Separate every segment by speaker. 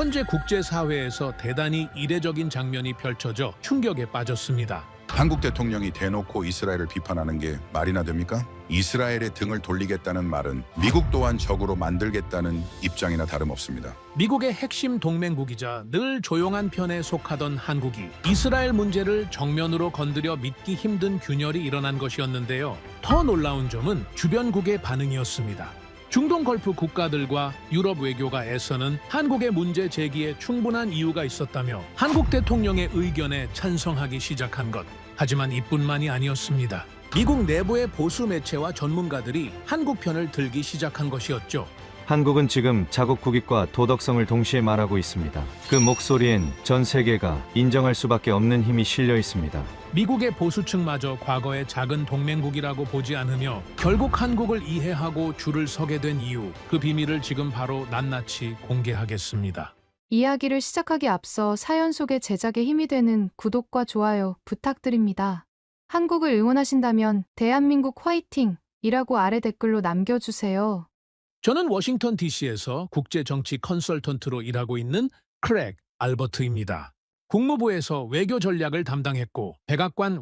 Speaker 1: 현재 국제사회에서 대단히 이례적인 장면이 펼쳐져 충격에 빠졌습니다.
Speaker 2: 한국 대통령이 대놓고 이스라엘을 비판하는 게 말이나 됩니까? 이스라엘의 등을 돌리겠다는 말은 미국 또한 적으로 만들겠다는 입장이나 다름없습니다.
Speaker 1: 미국의 핵심 동맹국이자 늘 조용한 편에 속하던 한국이 이스라엘 문제를 정면으로 건드려 믿기 힘든 균열이 일어난 것이었는데요. 더 놀라운 점은 주변국의 반응이었습니다. 중동 걸프 국가들과 유럽 외교가 애서는 한국의 문제 제기에 충분한 이유가 있었다며 한국 대통령의 의견에 찬성하기 시작한 것. 하지만 이뿐만이 아니었습니다. 미국 내부의 보수 매체와 전문가들이 한국 편을 들기 시작한 것이었죠.
Speaker 3: 한국은 지금 자국 국익과 도덕성을 동시에 말하고 있습니다. 그 목소리엔 전 세계가 인정할 수밖에 없는 힘이 실려 있습니다.
Speaker 1: 미국의 보수층마저 과거의 작은 동맹국이라고 보지 않으며 결국 한국을 이해하고 줄을 서게 된 이유, 그 비밀을 지금 바로 낱낱이 공개하겠습니다.
Speaker 4: 이야기를 시작하기 앞서 사연 속의 제작에 힘이 되는 구독과 좋아요 부탁드립니다. 한국을 응원하신다면 대한민국 화이팅이라고 아래 댓글로 남겨주세요.
Speaker 1: 저는 워싱턴 DC에서 국제정치 컨설턴트로 일하고 있는 크랙 알버트입니다. 국무부에서 외교 전략을 담당했고 백악관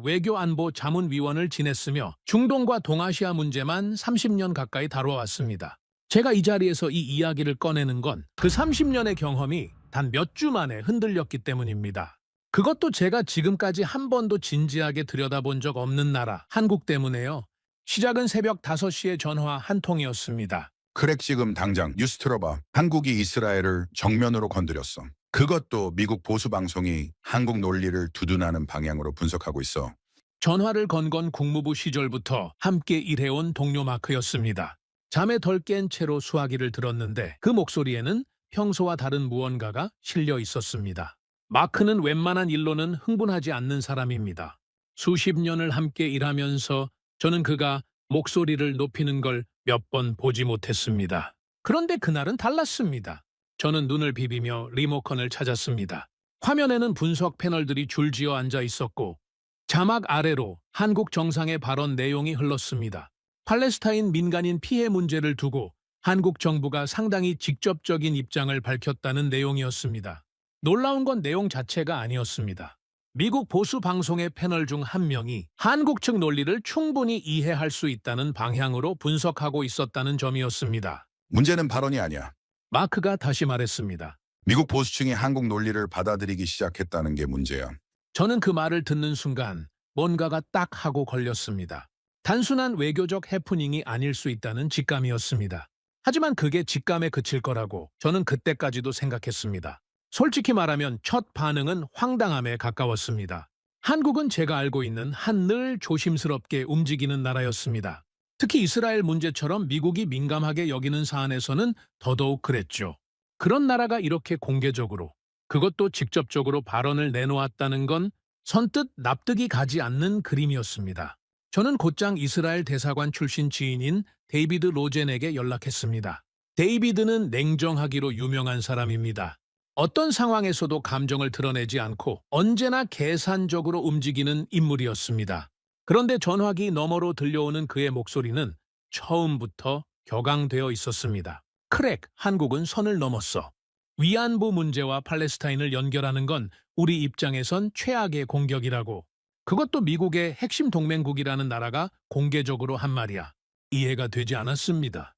Speaker 1: 외교안보자문위원을 지냈으며 중동과 동아시아 문제만 30년 가까이 다뤄왔습니다. 제가 이 자리에서 이 이야기를 꺼내는 건 그 30년의 경험이 단 몇 주 만에 흔들렸기 때문입니다. 그것도 제가 지금까지 한 번도 진지하게 들여다본 적 없는 나라, 한국 때문에요. 시작은 새벽 5시의 전화 한 통이었습니다.
Speaker 2: 크랙 지금 당장 뉴스 틀어봐. 한국이 이스라엘을 정면으로 건드렸어. 그것도 미국 보수 방송이 한국 논리를 두둔하는 방향으로 분석하고 있어.
Speaker 1: 전화를 건 건 국무부 시절부터 함께 일해온 동료 마크였습니다. 잠에 덜 깬 채로 수화기를 들었는데 그 목소리에는 평소와 다른 무언가가 실려 있었습니다. 마크는 웬만한 일로는 흥분하지 않는 사람입니다. 수십 년을 함께 일하면서 저는 그가 목소리를 높이는 걸 몇 번 보지 못했습니다. 그런데 그날은 달랐습니다. 저는 눈을 비비며 리모컨을 찾았습니다. 화면에는 분석 패널들이 줄지어 앉아 있었고 자막 아래로 한국 정상의 발언 내용이 흘렀습니다. 팔레스타인 민간인 피해 문제를 두고 한국 정부가 상당히 직접적인 입장을 밝혔다는 내용이었습니다. 놀라운 건 내용 자체가 아니었습니다. 미국 보수 방송의 패널 중 한 명이 한국 측 논리를 충분히 이해할 수 있다는 방향으로 분석하고 있었다는 점이었습니다.
Speaker 2: 문제는 발언이 아니야.
Speaker 1: 마크가 다시 말했습니다.
Speaker 2: 미국 보수층이 한국 논리를 받아들이기 시작했다는 게 문제야.
Speaker 1: 저는 그 말을 듣는 순간 뭔가가 딱 하고 걸렸습니다. 단순한 외교적 해프닝이 아닐 수 있다는 직감이었습니다. 하지만 그게 직감에 그칠 거라고 저는 그때까지도 생각했습니다. 솔직히 말하면 첫 반응은 황당함에 가까웠습니다. 한국은 제가 알고 있는 한 늘 조심스럽게 움직이는 나라였습니다. 특히 이스라엘 문제처럼 미국이 민감하게 여기는 사안에서는 더더욱 그랬죠. 그런 나라가 이렇게 공개적으로, 그것도 직접적으로 발언을 내놓았다는 건 선뜻 납득이 가지 않는 그림이었습니다. 저는 곧장 이스라엘 대사관 출신 지인인 데이비드 로젠에게 연락했습니다. 데이비드는 냉정하기로 유명한 사람입니다. 어떤 상황에서도 감정을 드러내지 않고 언제나 계산적으로 움직이는 인물이었습니다. 그런데 전화기 너머로 들려오는 그의 목소리는 처음부터 격앙되어 있었습니다. 크랙, 한국은 선을 넘었어. 위안부 문제와 팔레스타인을 연결하는 건 우리 입장에선 최악의 공격이라고. 그것도 미국의 핵심 동맹국이라는 나라가 공개적으로 한 말이야. 이해가 되지 않았습니다.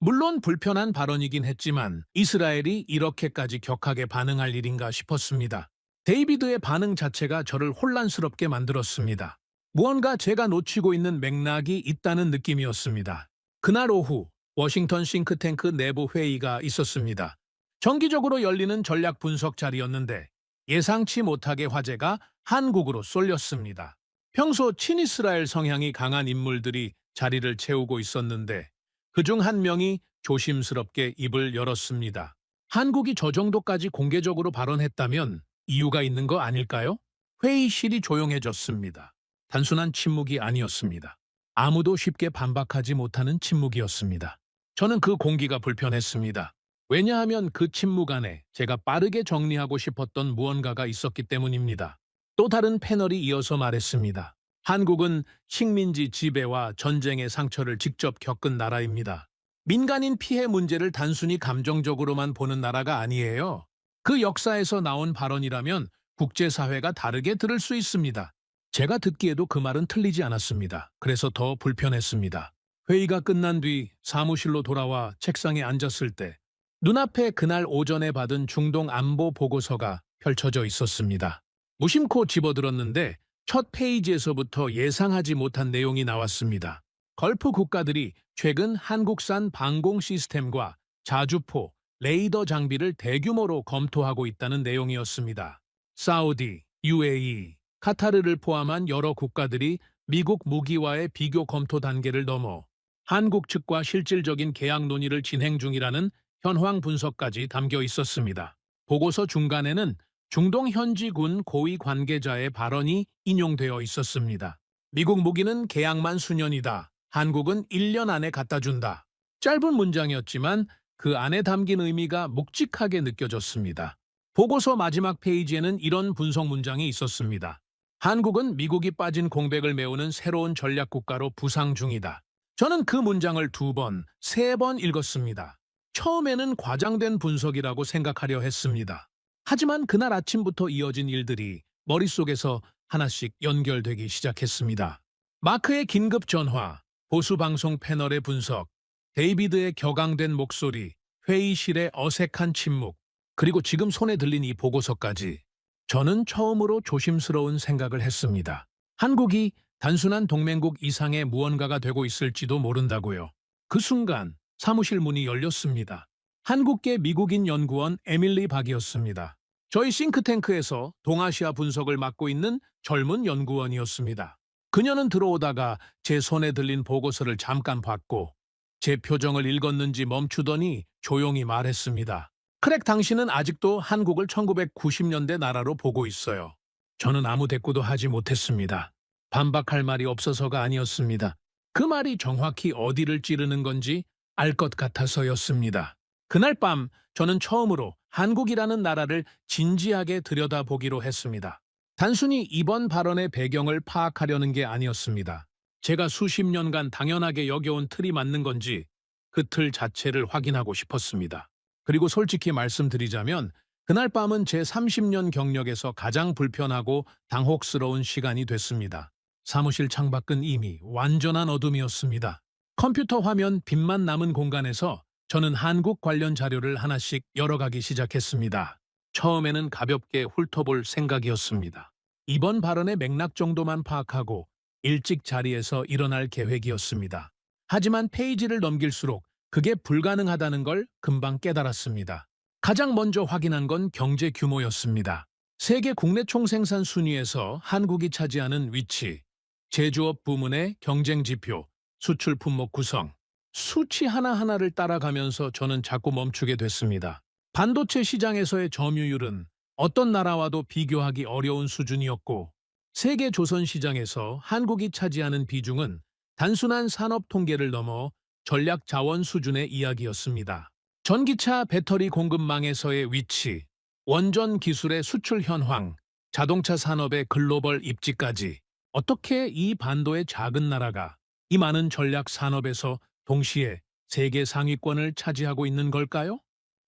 Speaker 1: 물론 불편한 발언이긴 했지만 이스라엘이 이렇게까지 격하게 반응할 일인가 싶었습니다. 데이비드의 반응 자체가 저를 혼란스럽게 만들었습니다. 무언가 제가 놓치고 있는 맥락이 있다는 느낌이었습니다. 그날 오후 워싱턴 싱크탱크 내부 회의가 있었습니다. 정기적으로 열리는 전략 분석 자리였는데 예상치 못하게 화제가 한국으로 쏠렸습니다. 평소 친이스라엘 성향이 강한 인물들이 자리를 채우고 있었는데 그중 한 명이 조심스럽게 입을 열었습니다. 한국이 저 정도까지 공개적으로 발언했다면 이유가 있는 거 아닐까요? 회의실이 조용해졌습니다. 단순한 침묵이 아니었습니다. 아무도 쉽게 반박하지 못하는 침묵이었습니다. 저는 그 공기가 불편했습니다. 왜냐하면 그 침묵 안에 제가 빠르게 정리하고 싶었던 무언가가 있었기 때문입니다. 또 다른 패널이 이어서 말했습니다. 한국은 식민지 지배와 전쟁의 상처를 직접 겪은 나라입니다. 민간인 피해 문제를 단순히 감정적으로만 보는 나라가 아니에요. 그 역사에서 나온 발언이라면 국제사회가 다르게 들을 수 있습니다. 제가 듣기에도 그 말은 틀리지 않았습니다. 그래서 더 불편했습니다. 회의가 끝난 뒤 사무실로 돌아와 책상에 앉았을 때 눈앞에 그날 오전에 받은 중동 안보 보고서가 펼쳐져 있었습니다. 무심코 집어들었는데 첫 페이지에서부터 예상하지 못한 내용이 나왔습니다. 걸프 국가들이 최근 한국산 방공 시스템과 자주포, 레이더 장비를 대규모로 검토하고 있다는 내용이었습니다. 사우디, UAE, 카타르를 포함한 여러 국가들이 미국 무기와의 비교 검토 단계를 넘어 한국 측과 실질적인 계약 논의를 진행 중이라는 현황 분석까지 담겨 있었습니다. 보고서 중간에는 중동 현지 군 고위 관계자의 발언이 인용되어 있었습니다. 미국 무기는 계약만 수년이다. 한국은 1년 안에 갖다 준다. 짧은 문장이었지만 그 안에 담긴 의미가 묵직하게 느껴졌습니다. 보고서 마지막 페이지에는 이런 분석 문장이 있었습니다. 한국은 미국이 빠진 공백을 메우는 새로운 전략 국가로 부상 중이다. 저는 그 문장을 2번, 3번 읽었습니다. 처음에는 과장된 분석이라고 생각하려 했습니다. 하지만 그날 아침부터 이어진 일들이 머릿속에서 하나씩 연결되기 시작했습니다. 마크의 긴급 전화, 보수 방송 패널의 분석, 데이비드의 격앙된 목소리, 회의실의 어색한 침묵, 그리고 지금 손에 들린 이 보고서까지 저는 처음으로 조심스러운 생각을 했습니다. 한국이 단순한 동맹국 이상의 무언가가 되고 있을지도 모른다고요. 그 순간 사무실 문이 열렸습니다. 한국계 미국인 연구원 에밀리 박이었습니다. 저희 싱크탱크에서 동아시아 분석을 맡고 있는 젊은 연구원이었습니다. 그녀는 들어오다가 제 손에 들린 보고서를 잠깐 봤고 제 표정을 읽었는지 멈추더니 조용히 말했습니다. 크랙, 당신은 아직도 한국을 1990년대 나라로 보고 있어요. 저는 아무 대꾸도 하지 못했습니다. 반박할 말이 없어서가 아니었습니다. 그 말이 정확히 어디를 찌르는 건지 알 것 같아서였습니다. 그날 밤 저는 처음으로 한국이라는 나라를 진지하게 들여다보기로 했습니다. 단순히 이번 발언의 배경을 파악하려는 게 아니었습니다. 제가 수십 년간 당연하게 여겨온 틀이 맞는 건지 그 틀 자체를 확인하고 싶었습니다. 그리고 솔직히 말씀드리자면 그날 밤은 제 30년 경력에서 가장 불편하고 당혹스러운 시간이 됐습니다. 사무실 창밖은 이미 완전한 어둠이었습니다. 컴퓨터 화면 빛만 남은 공간에서 저는 한국 관련 자료를 하나씩 열어가기 시작했습니다. 처음에는 가볍게 훑어볼 생각이었습니다. 이번 발언의 맥락 정도만 파악하고 일찍 자리에서 일어날 계획이었습니다. 하지만 페이지를 넘길수록 그게 불가능하다는 걸 금방 깨달았습니다. 가장 먼저 확인한 건 경제 규모였습니다. 세계 국내 총생산 순위에서 한국이 차지하는 위치, 제조업 부문의 경쟁 지표, 수출 품목 구성, 수치 하나하나를 따라가면서 저는 자꾸 멈추게 됐습니다. 반도체 시장에서의 점유율은 어떤 나라와도 비교하기 어려운 수준이었고, 세계 조선 시장에서 한국이 차지하는 비중은 단순한 산업 통계를 넘어 전략 자원 수준의 이야기였습니다. 전기차 배터리 공급망에서의 위치, 원전 기술의 수출 현황, 자동차 산업의 글로벌 입지까지 어떻게 이 반도의 작은 나라가 이 많은 전략 산업에서 동시에 세계 상위권을 차지하고 있는 걸까요?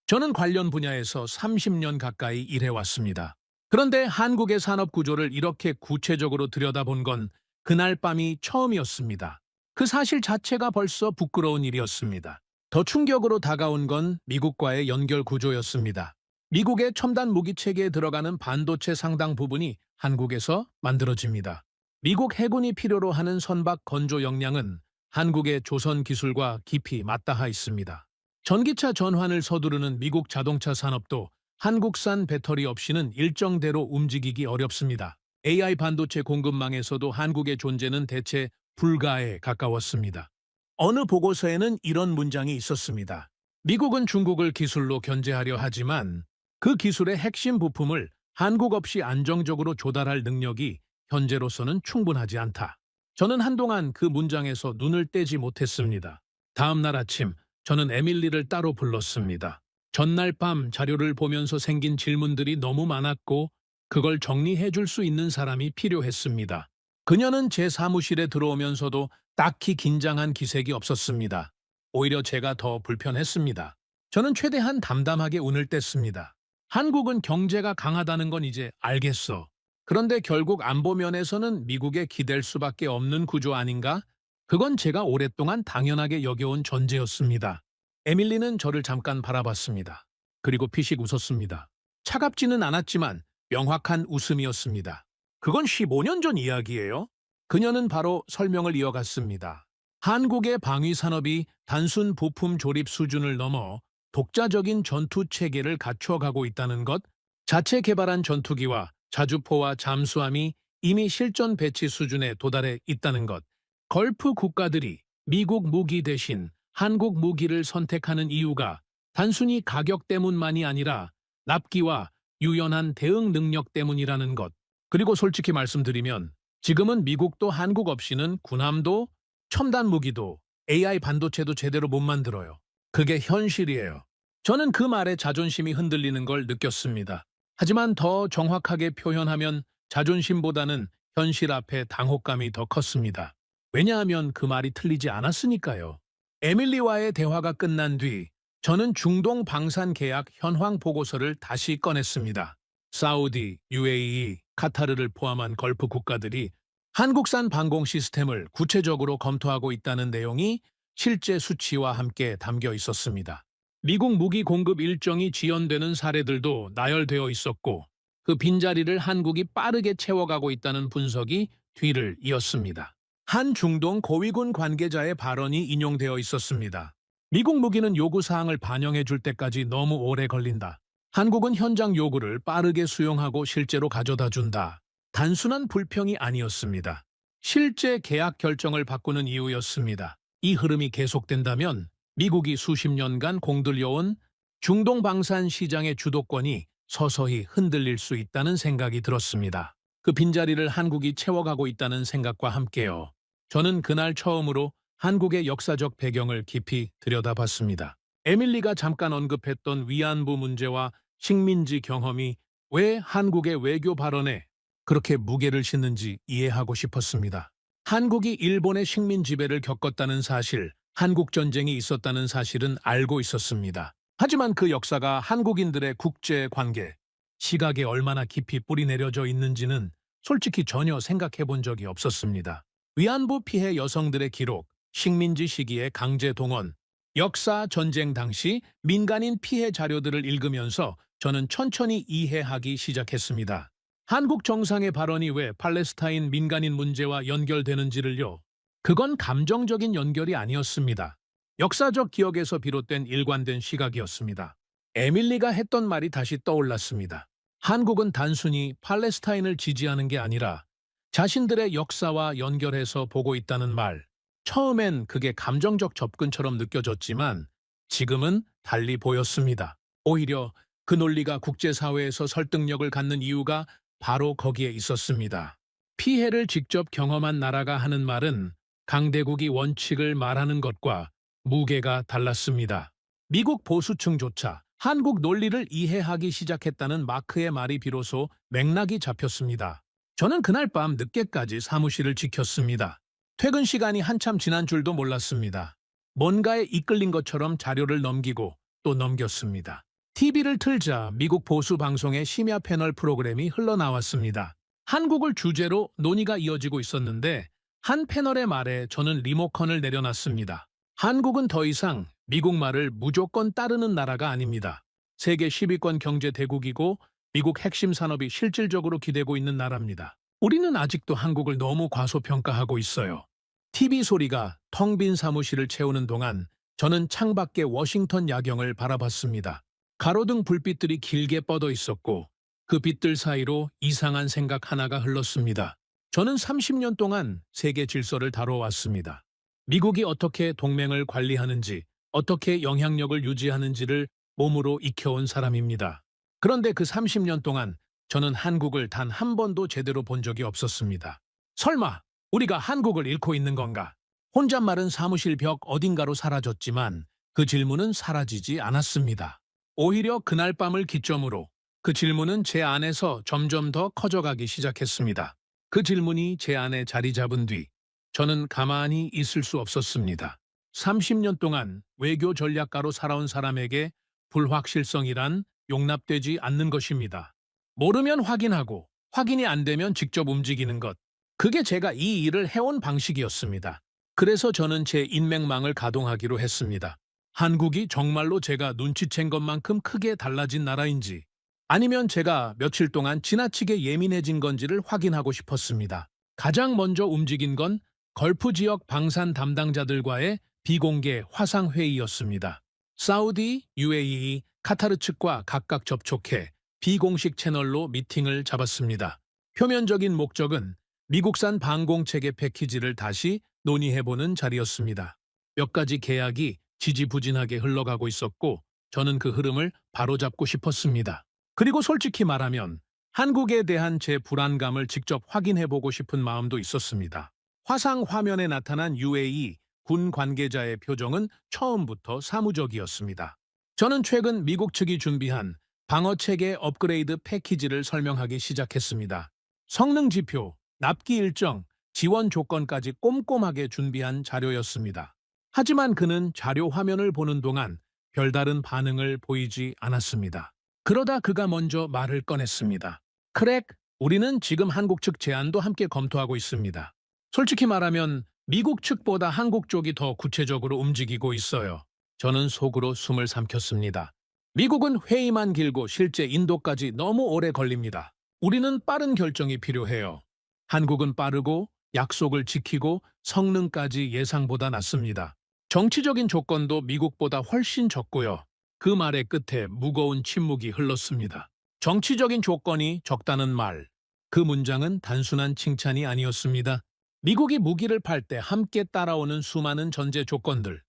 Speaker 1: 저는 관련 분야에서 30년 가까이 일해왔습니다. 그런데 한국의 산업 구조를 이렇게 구체적으로 들여다본 건 그날 밤이 처음이었습니다. 그 사실 자체가 벌써 부끄러운 일이었습니다. 더 충격으로 다가온 건 미국과의 연결 구조였습니다. 미국의 첨단 무기 체계에 들어가는 반도체 상당 부분이 한국에서 만들어집니다. 미국 해군이 필요로 하는 선박 건조 역량은 한국의 조선 기술과 깊이 맞닿아 있습니다. 전기차 전환을 서두르는 미국 자동차 산업도 한국산 배터리 없이는 일정대로 움직이기 어렵습니다. AI 반도체 공급망에서도 한국의 존재는 대체 불가에 가까웠습니다. 어느 보고서에는 이런 문장이 있었습니다. 미국은 중국을 기술로 견제하려 하지만 그 기술의 핵심 부품을 한국 없이 안정적으로 조달할 능력이 현재로서는 충분하지 않다. 저는 한동안 그 문장에서 눈을 떼지 못했습니다. 다음 날 아침 저는 에밀리를 따로 불렀습니다. 전날 밤 자료를 보면서 생긴 질문들이 너무 많았고 그걸 정리해 줄 수 있는 사람이 필요했습니다. 그녀는 제 사무실에 들어오면서도 딱히 긴장한 기색이 없었습니다. 오히려 제가 더 불편했습니다. 저는 최대한 담담하게 운을 뗐습니다. 한국은 경제가 강하다는 건 이제 알겠어. 그런데 결국 안보 면에서는 미국에 기댈 수밖에 없는 구조 아닌가? 그건 제가 오랫동안 당연하게 여겨온 전제였습니다. 에밀리는 저를 잠깐 바라봤습니다. 그리고 피식 웃었습니다. 차갑지는 않았지만 명확한 웃음이었습니다. 그건 15년 전 이야기예요. 그녀는 바로 설명을 이어갔습니다. 한국의 방위 산업이 단순 부품 조립 수준을 넘어 독자적인 전투 체계를 갖춰가고 있다는 것, 자체 개발한 전투기와 자주포와 잠수함이 이미 실전 배치 수준에 도달해 있다는 것, 걸프 국가들이 미국 무기 대신 한국 무기를 선택하는 이유가 단순히 가격 때문만이 아니라 납기와 유연한 대응 능력 때문이라는 것, 그리고 솔직히 말씀드리면 지금은 미국도 한국 없이는 군함도 첨단 무기도 AI 반도체도 제대로 못 만들어요. 그게 현실이에요. 저는 그 말에 자존심이 흔들리는 걸 느꼈습니다. 하지만 더 정확하게 표현하면 자존심보다는 현실 앞에 당혹감이 더 컸습니다. 왜냐하면 그 말이 틀리지 않았으니까요. 에밀리와의 대화가 끝난 뒤 저는 중동 방산 계약 현황 보고서를 다시 꺼냈습니다. 사우디, UAE, 카타르를 포함한 걸프 국가들이 한국산 방공 시스템을 구체적으로 검토하고 있다는 내용이 실제 수치와 함께 담겨 있었습니다. 미국 무기 공급 일정이 지연되는 사례들도 나열되어 있었고 그 빈자리를 한국이 빠르게 채워가고 있다는 분석이 뒤를 이었습니다. 한 중동 고위군 관계자의 발언이 인용되어 있었습니다. 미국 무기는 요구사항을 반영해 줄 때까지 너무 오래 걸린다. 한국은 현장 요구를 빠르게 수용하고 실제로 가져다 준다. 단순한 불평이 아니었습니다. 실제 계약 결정을 바꾸는 이유였습니다. 이 흐름이 계속된다면 미국이 수십 년간 공들여온 중동 방산 시장의 주도권이 서서히 흔들릴 수 있다는 생각이 들었습니다. 그 빈자리를 한국이 채워가고 있다는 생각과 함께요. 저는 그날 처음으로 한국의 역사적 배경을 깊이 들여다봤습니다. 에밀리가 잠깐 언급했던 위안부 문제와 식민지 경험이 왜 한국의 외교 발언에 그렇게 무게를 싣는지 이해하고 싶었습니다. 한국이 일본의 식민 지배를 겪었다는 사실, 한국 전쟁이 있었다는 사실은 알고 있었습니다. 하지만 그 역사가 한국인들의 국제 관계, 시각에 얼마나 깊이 뿌리내려져 있는지는 솔직히 전혀 생각해 본 적이 없었습니다. 위안부 피해 여성들의 기록, 식민지 시기의 강제 동원, 역사 전쟁 당시 민간인 피해 자료들을 읽으면서 저는 천천히 이해하기 시작했습니다. 한국 정상의 발언이 왜 팔레스타인 민간인 문제와 연결되는지를요. 그건 감정적인 연결이 아니었습니다. 역사적 기억에서 비롯된 일관된 시각이었습니다. 에밀리가 했던 말이 다시 떠올랐습니다. 한국은 단순히 팔레스타인을 지지하는 게 아니라 자신들의 역사와 연결해서 보고 있다는 말. 처음엔 그게 감정적 접근처럼 느껴졌지만 지금은 달리 보였습니다. 오히려 그 논리가 국제사회에서 설득력을 갖는 이유가 바로 거기에 있었습니다. 피해를 직접 경험한 나라가 하는 말은 강대국이 원칙을 말하는 것과 무게가 달랐습니다. 미국 보수층조차 한국 논리를 이해하기 시작했다는 마크의 말이 비로소 맥락이 잡혔습니다. 저는 그날 밤 늦게까지 사무실을 지켰습니다. 퇴근 시간이 한참 지난 줄도 몰랐습니다. 뭔가에 이끌린 것처럼 자료를 넘기고 또 넘겼습니다. TV를 틀자 미국 보수 방송의 심야 패널 프로그램이 흘러나왔습니다. 한국을 주제로 논의가 이어지고 있었는데 한 패널의 말에 저는 리모컨을 내려놨습니다. 한국은 더 이상 미국 말을 무조건 따르는 나라가 아닙니다. 세계 10위권 경제 대국이고 미국 핵심 산업이 실질적으로 기대고 있는 나라입니다. 우리는 아직도 한국을 너무 과소평가하고 있어요. TV 소리가 텅 빈 사무실을 채우는 동안 저는 창밖의 워싱턴 야경을 바라봤습니다. 가로등 불빛들이 길게 뻗어 있었고 그 빛들 사이로 이상한 생각 하나가 흘렀습니다. 저는 30년 동안 세계 질서를 다뤄왔습니다. 미국이 어떻게 동맹을 관리하는지, 어떻게 영향력을 유지하는지를 몸으로 익혀온 사람입니다. 그런데 그 30년 동안 저는 한국을 단 한 번도 제대로 본 적이 없었습니다. 설마 우리가 한국을 잃고 있는 건가? 혼잣말은 사무실 벽 어딘가로 사라졌지만 그 질문은 사라지지 않았습니다. 오히려 그날 밤을 기점으로 그 질문은 제 안에서 점점 더 커져가기 시작했습니다. 그 질문이 제 안에 자리 잡은 뒤 저는 가만히 있을 수 없었습니다. 30년 동안 외교 전략가로 살아온 사람에게 불확실성이란 용납되지 않는 것입니다. 모르면 확인하고 확인이 안 되면 직접 움직이는 것. 그게 제가 이 일을 해온 방식이었습니다. 그래서 저는 제 인맥망을 가동하기로 했습니다. 한국이 정말로 제가 눈치챈 것만큼 크게 달라진 나라인지 아니면 제가 며칠 동안 지나치게 예민해진 건지를 확인하고 싶었습니다. 가장 먼저 움직인 건 걸프 지역 방산 담당자들과의 비공개 화상회의였습니다. 사우디, UAE, 카타르 측과 각각 접촉해 비공식 채널로 미팅을 잡았습니다. 표면적인 목적은 미국산 방공체계 패키지를 다시 논의해보는 자리였습니다. 몇 가지 계약이 지지부진하게 흘러가고 있었고 저는 그 흐름을 바로잡고 싶었습니다. 그리고 솔직히 말하면 한국에 대한 제 불안감을 직접 확인해보고 싶은 마음도 있었습니다. 화상 화면에 나타난 UAE 군 관계자의 표정은 처음부터 사무적이었습니다. 저는 최근 미국 측이 준비한 방어체계 업그레이드 패키지를 설명하기 시작했습니다. 성능 지표, 납기 일정, 지원 조건까지 꼼꼼하게 준비한 자료였습니다. 하지만 그는 자료 화면을 보는 동안 별다른 반응을 보이지 않았습니다. 그러다 그가 먼저 말을 꺼냈습니다. 크랙, 우리는 지금 한국 측 제안도 함께 검토하고 있습니다. 솔직히 말하면 미국 측보다 한국 쪽이 더 구체적으로 움직이고 있어요. 저는 속으로 숨을 삼켰습니다. 미국은 회의만 길고 실제 인도까지 너무 오래 걸립니다. 우리는 빠른 결정이 필요해요. 한국은 빠르고 약속을 지키고 성능까지 예상보다 낮습니다. 정치적인 조건도 미국보다 훨씬 적고요. 그 말의 끝에 무거운 침묵이 흘렀습니다. 정치적인 조건이 적다는 말. 그 문장은 단순한 칭찬이 아니었습니다. 미국이 무기를 팔 때 함께 따라오는 수많은 전제 조건들,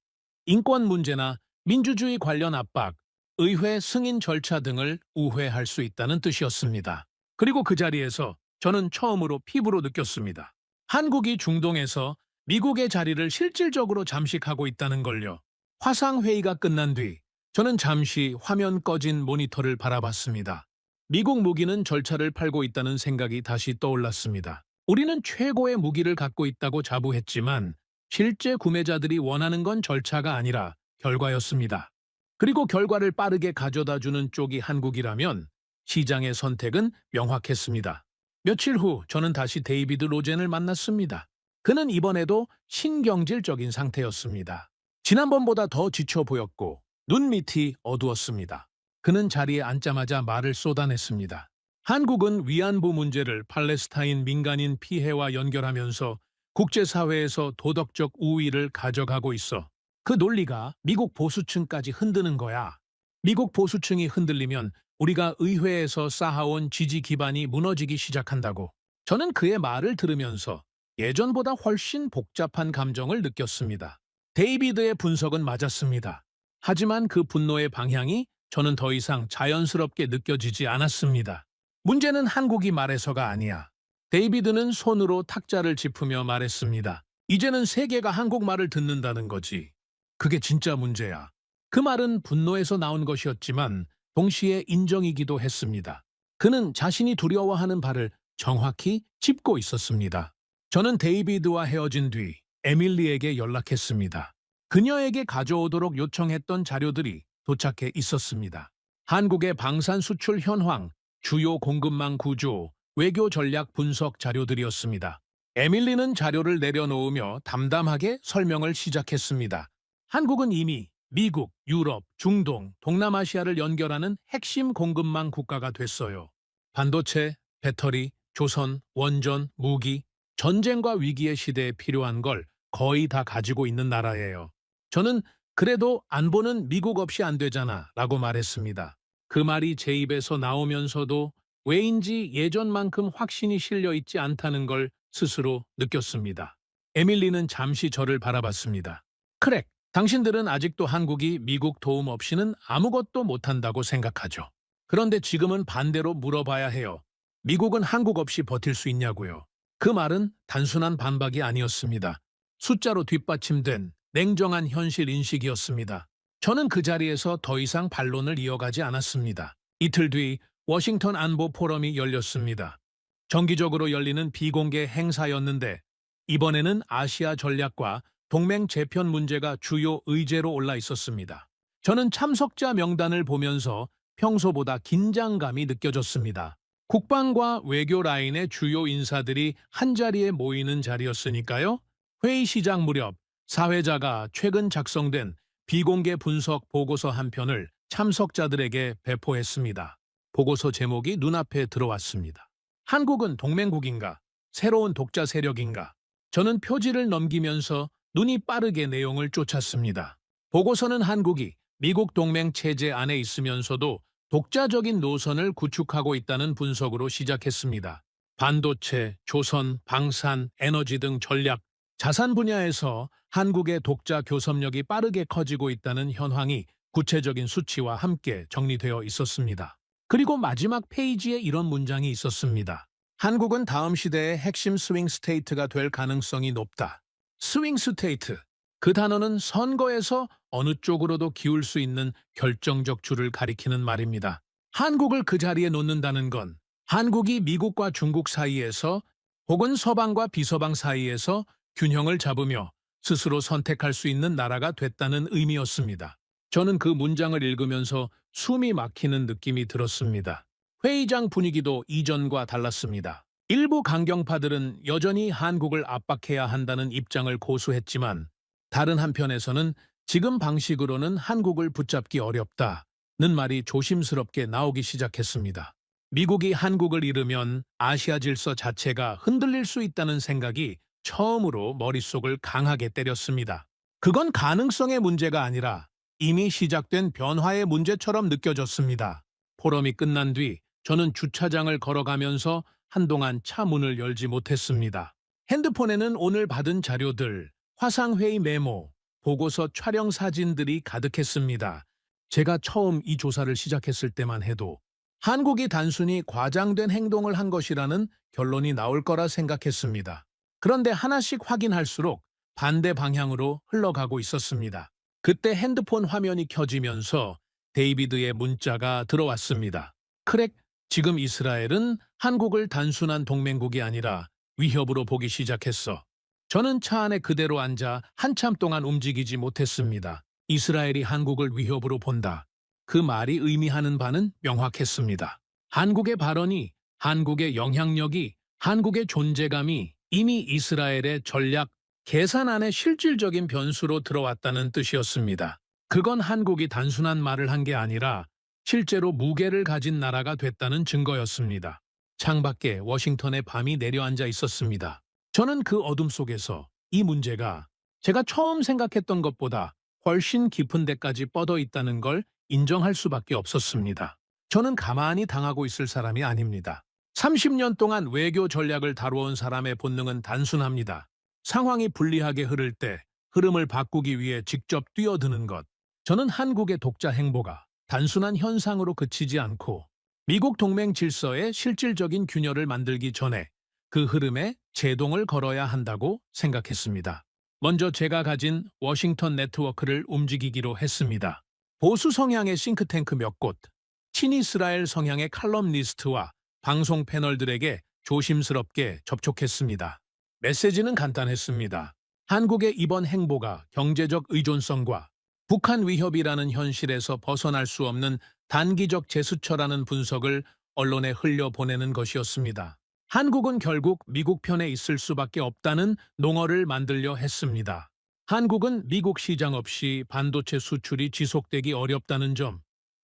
Speaker 1: 인권 문제나 민주주의 관련 압박, 의회 승인 절차 등을 우회할 수 있다는 뜻이었습니다. 그리고 그 자리에서 저는 처음으로 피부로 느꼈습니다. 한국이 중동에서 미국의 자리를 실질적으로 잠식하고 있다는 걸요. 화상회의가 끝난 뒤 저는 잠시 화면 꺼진 모니터를 바라봤습니다. 미국 무기는 절차를 밟고 있다는 생각이 다시 떠올랐습니다. 우리는 최고의 무기를 갖고 있다고 자부했지만 실제 구매자들이 원하는 건 절차가 아니라 결과였습니다. 그리고 결과를 빠르게 가져다주는 쪽이 한국이라면 시장의 선택은 명확했습니다. 며칠 후 저는 다시 데이비드 로젠을 만났습니다. 그는 이번에도 신경질적인 상태였습니다. 지난번보다 더 지쳐 보였고 눈밑이 어두웠습니다. 그는 자리에 앉자마자 말을 쏟아냈습니다. 한국은 위안부 문제를 팔레스타인 민간인 피해와 연결하면서 국제사회에서 도덕적 우위를 가져가고 있어. 그 논리가 미국 보수층까지 흔드는 거야. 미국 보수층이 흔들리면 우리가 의회에서 쌓아온 지지 기반이 무너지기 시작한다고. 저는 그의 말을 들으면서 예전보다 훨씬 복잡한 감정을 느꼈습니다. 데이비드의 분석은 맞았습니다. 하지만 그 분노의 방향이 저는 더 이상 자연스럽게 느껴지지 않았습니다. 문제는 한국이 말해서가 아니야. 데이비드는 손으로 탁자를 짚으며 말했습니다. 이제는 세계가 한국말을 듣는다는 거지. 그게 진짜 문제야. 그 말은 분노에서 나온 것이었지만 동시에 인정이기도 했습니다. 그는 자신이 두려워하는 바를 정확히 짚고 있었습니다. 저는 데이비드와 헤어진 뒤 에밀리에게 연락했습니다. 그녀에게 가져오도록 요청했던 자료들이 도착해 있었습니다. 한국의 방산 수출 현황, 주요 공급망 구조, 외교 전략 분석 자료들이었습니다. 에밀리는 자료를 내려놓으며 담담하게 설명을 시작했습니다. 한국은 이미 미국, 유럽, 중동, 동남아시아를 연결하는 핵심 공급망 국가가 됐어요. 반도체, 배터리, 조선, 원전, 무기, 전쟁과 위기의 시대에 필요한 걸 거의 다 가지고 있는 나라예요. 저는 그래도 안보는 미국 없이 안 되잖아 라고 말했습니다. 그 말이 제 입에서 나오면서도 왜인지 예전만큼 확신이 실려 있지 않다는 걸 스스로 느꼈습니다. 에밀리는 잠시 저를 바라봤습니다. 크랙, 당신들은 아직도 한국이 미국 도움 없이는 아무것도 못한다고 생각하죠. 그런데 지금은 반대로 물어봐야 해요. 미국은 한국 없이 버틸 수 있냐고요. 그 말은 단순한 반박이 아니었습니다. 숫자로 뒷받침된 냉정한 현실 인식이었습니다. 저는 그 자리에서 더 이상 반론을 이어가지 않았습니다. 이틀 뒤 워싱턴 안보 포럼이 열렸습니다. 정기적으로 열리는 비공개 행사였는데 이번에는 아시아 전략과 동맹 재편 문제가 주요 의제로 올라 있었습니다. 저는 참석자 명단을 보면서 평소보다 긴장감이 느껴졌습니다. 국방과 외교 라인의 주요 인사들이 한자리에 모이는 자리였으니까요. 회의 시작 무렵 사회자가 최근 작성된 비공개 분석 보고서 한 편을 참석자들에게 배포했습니다. 보고서 제목이 눈앞에 들어왔습니다. 한국은 동맹국인가? 새로운 독자 세력인가? 저는 표지를 넘기면서 눈이 빠르게 내용을 쫓았습니다. 보고서는 한국이 미국 동맹 체제 안에 있으면서도 독자적인 노선을 구축하고 있다는 분석으로 시작했습니다. 반도체, 조선, 방산, 에너지 등 전략, 자산 분야에서 한국의 독자 교섭력이 빠르게 커지고 있다는 현황이 구체적인 수치와 함께 정리되어 있었습니다. 그리고 마지막 페이지에 이런 문장이 있었습니다. 한국은 다음 시대의 핵심 스윙 스테이트가 될 가능성이 높다. 스윙 스테이트. 그 단어는 선거에서 어느 쪽으로도 기울 수 있는 결정적 줄을 가리키는 말입니다. 한국을 그 자리에 놓는다는 건 한국이 미국과 중국 사이에서 혹은 서방과 비서방 사이에서 균형을 잡으며 스스로 선택할 수 있는 나라가 됐다는 의미였습니다. 저는 그 문장을 읽으면서 숨이 막히는 느낌이 들었습니다. 회의장 분위기도 이전과 달랐습니다. 일부 강경파들은 여전히 한국을 압박해야 한다는 입장을 고수했지만 다른 한편에서는 지금 방식으로는 한국을 붙잡기 어렵다는 말이 조심스럽게 나오기 시작했습니다. 미국이 한국을 잃으면 아시아 질서 자체가 흔들릴 수 있다는 생각이 처음으로 머릿속을 강하게 때렸습니다. 그건 가능성의 문제가 아니라 이미 시작된 변화의 문제처럼 느껴졌습니다. 포럼이 끝난 뒤 저는 주차장을 걸어가면서 한동안 차 문을 열지 못했습니다. 핸드폰에는 오늘 받은 자료들, 화상회의 메모, 보고서 촬영 사진들이 가득했습니다. 제가 처음 이 조사를 시작했을 때만 해도 한국이 단순히 과장된 행동을 한 것이라는 결론이 나올 거라 생각했습니다. 그런데 하나씩 확인할수록 반대 방향으로 흘러가고 있었습니다. 그때 핸드폰 화면이 켜지면서 데이비드의 문자가 들어왔습니다. 크랙, 지금 이스라엘은 한국을 단순한 동맹국이 아니라 위협으로 보기 시작했어. 저는 차 안에 그대로 앉아 한참 동안 움직이지 못했습니다. 이스라엘이 한국을 위협으로 본다. 그 말이 의미하는 바는 명확했습니다. 한국의 발언이, 한국의 영향력이, 한국의 존재감이 이미 이스라엘의 전략, 계산 안에 실질적인 변수로 들어왔다는 뜻이었습니다. 그건 한국이 단순한 말을 한 게 아니라 실제로 무게를 가진 나라가 됐다는 증거였습니다. 창밖에 워싱턴의 밤이 내려앉아 있었습니다. 저는 그 어둠 속에서 이 문제가 제가 처음 생각했던 것보다 훨씬 깊은 데까지 뻗어 있다는 걸 인정할 수밖에 없었습니다. 저는 가만히 당하고 있을 사람이 아닙니다. 30년 동안 외교 전략을 다루어온 사람의 본능은 단순합니다. 상황이 불리하게 흐를 때 흐름을 바꾸기 위해 직접 뛰어드는 것. 저는 한국의 독자 행보가 단순한 현상으로 그치지 않고 미국 동맹 질서의 실질적인 균열을 만들기 전에 그 흐름에 제동을 걸어야 한다고 생각했습니다. 먼저 제가 가진 워싱턴 네트워크를 움직이기로 했습니다. 보수 성향의 싱크탱크 몇 곳, 친이스라엘 성향의 칼럼니스트와 방송 패널들에게 조심스럽게 접촉했습니다. 메시지는 간단했습니다. 한국의 이번 행보가 경제적 의존성과 북한 위협이라는 현실에서 벗어날 수 없는 단기적 제스처라는 분석을 언론에 흘려보내는 것이었습니다. 한국은 결국 미국 편에 있을 수밖에 없다는 농어를 만들려 했습니다. 한국은 미국 시장 없이 반도체 수출이 지속되기 어렵다는 점,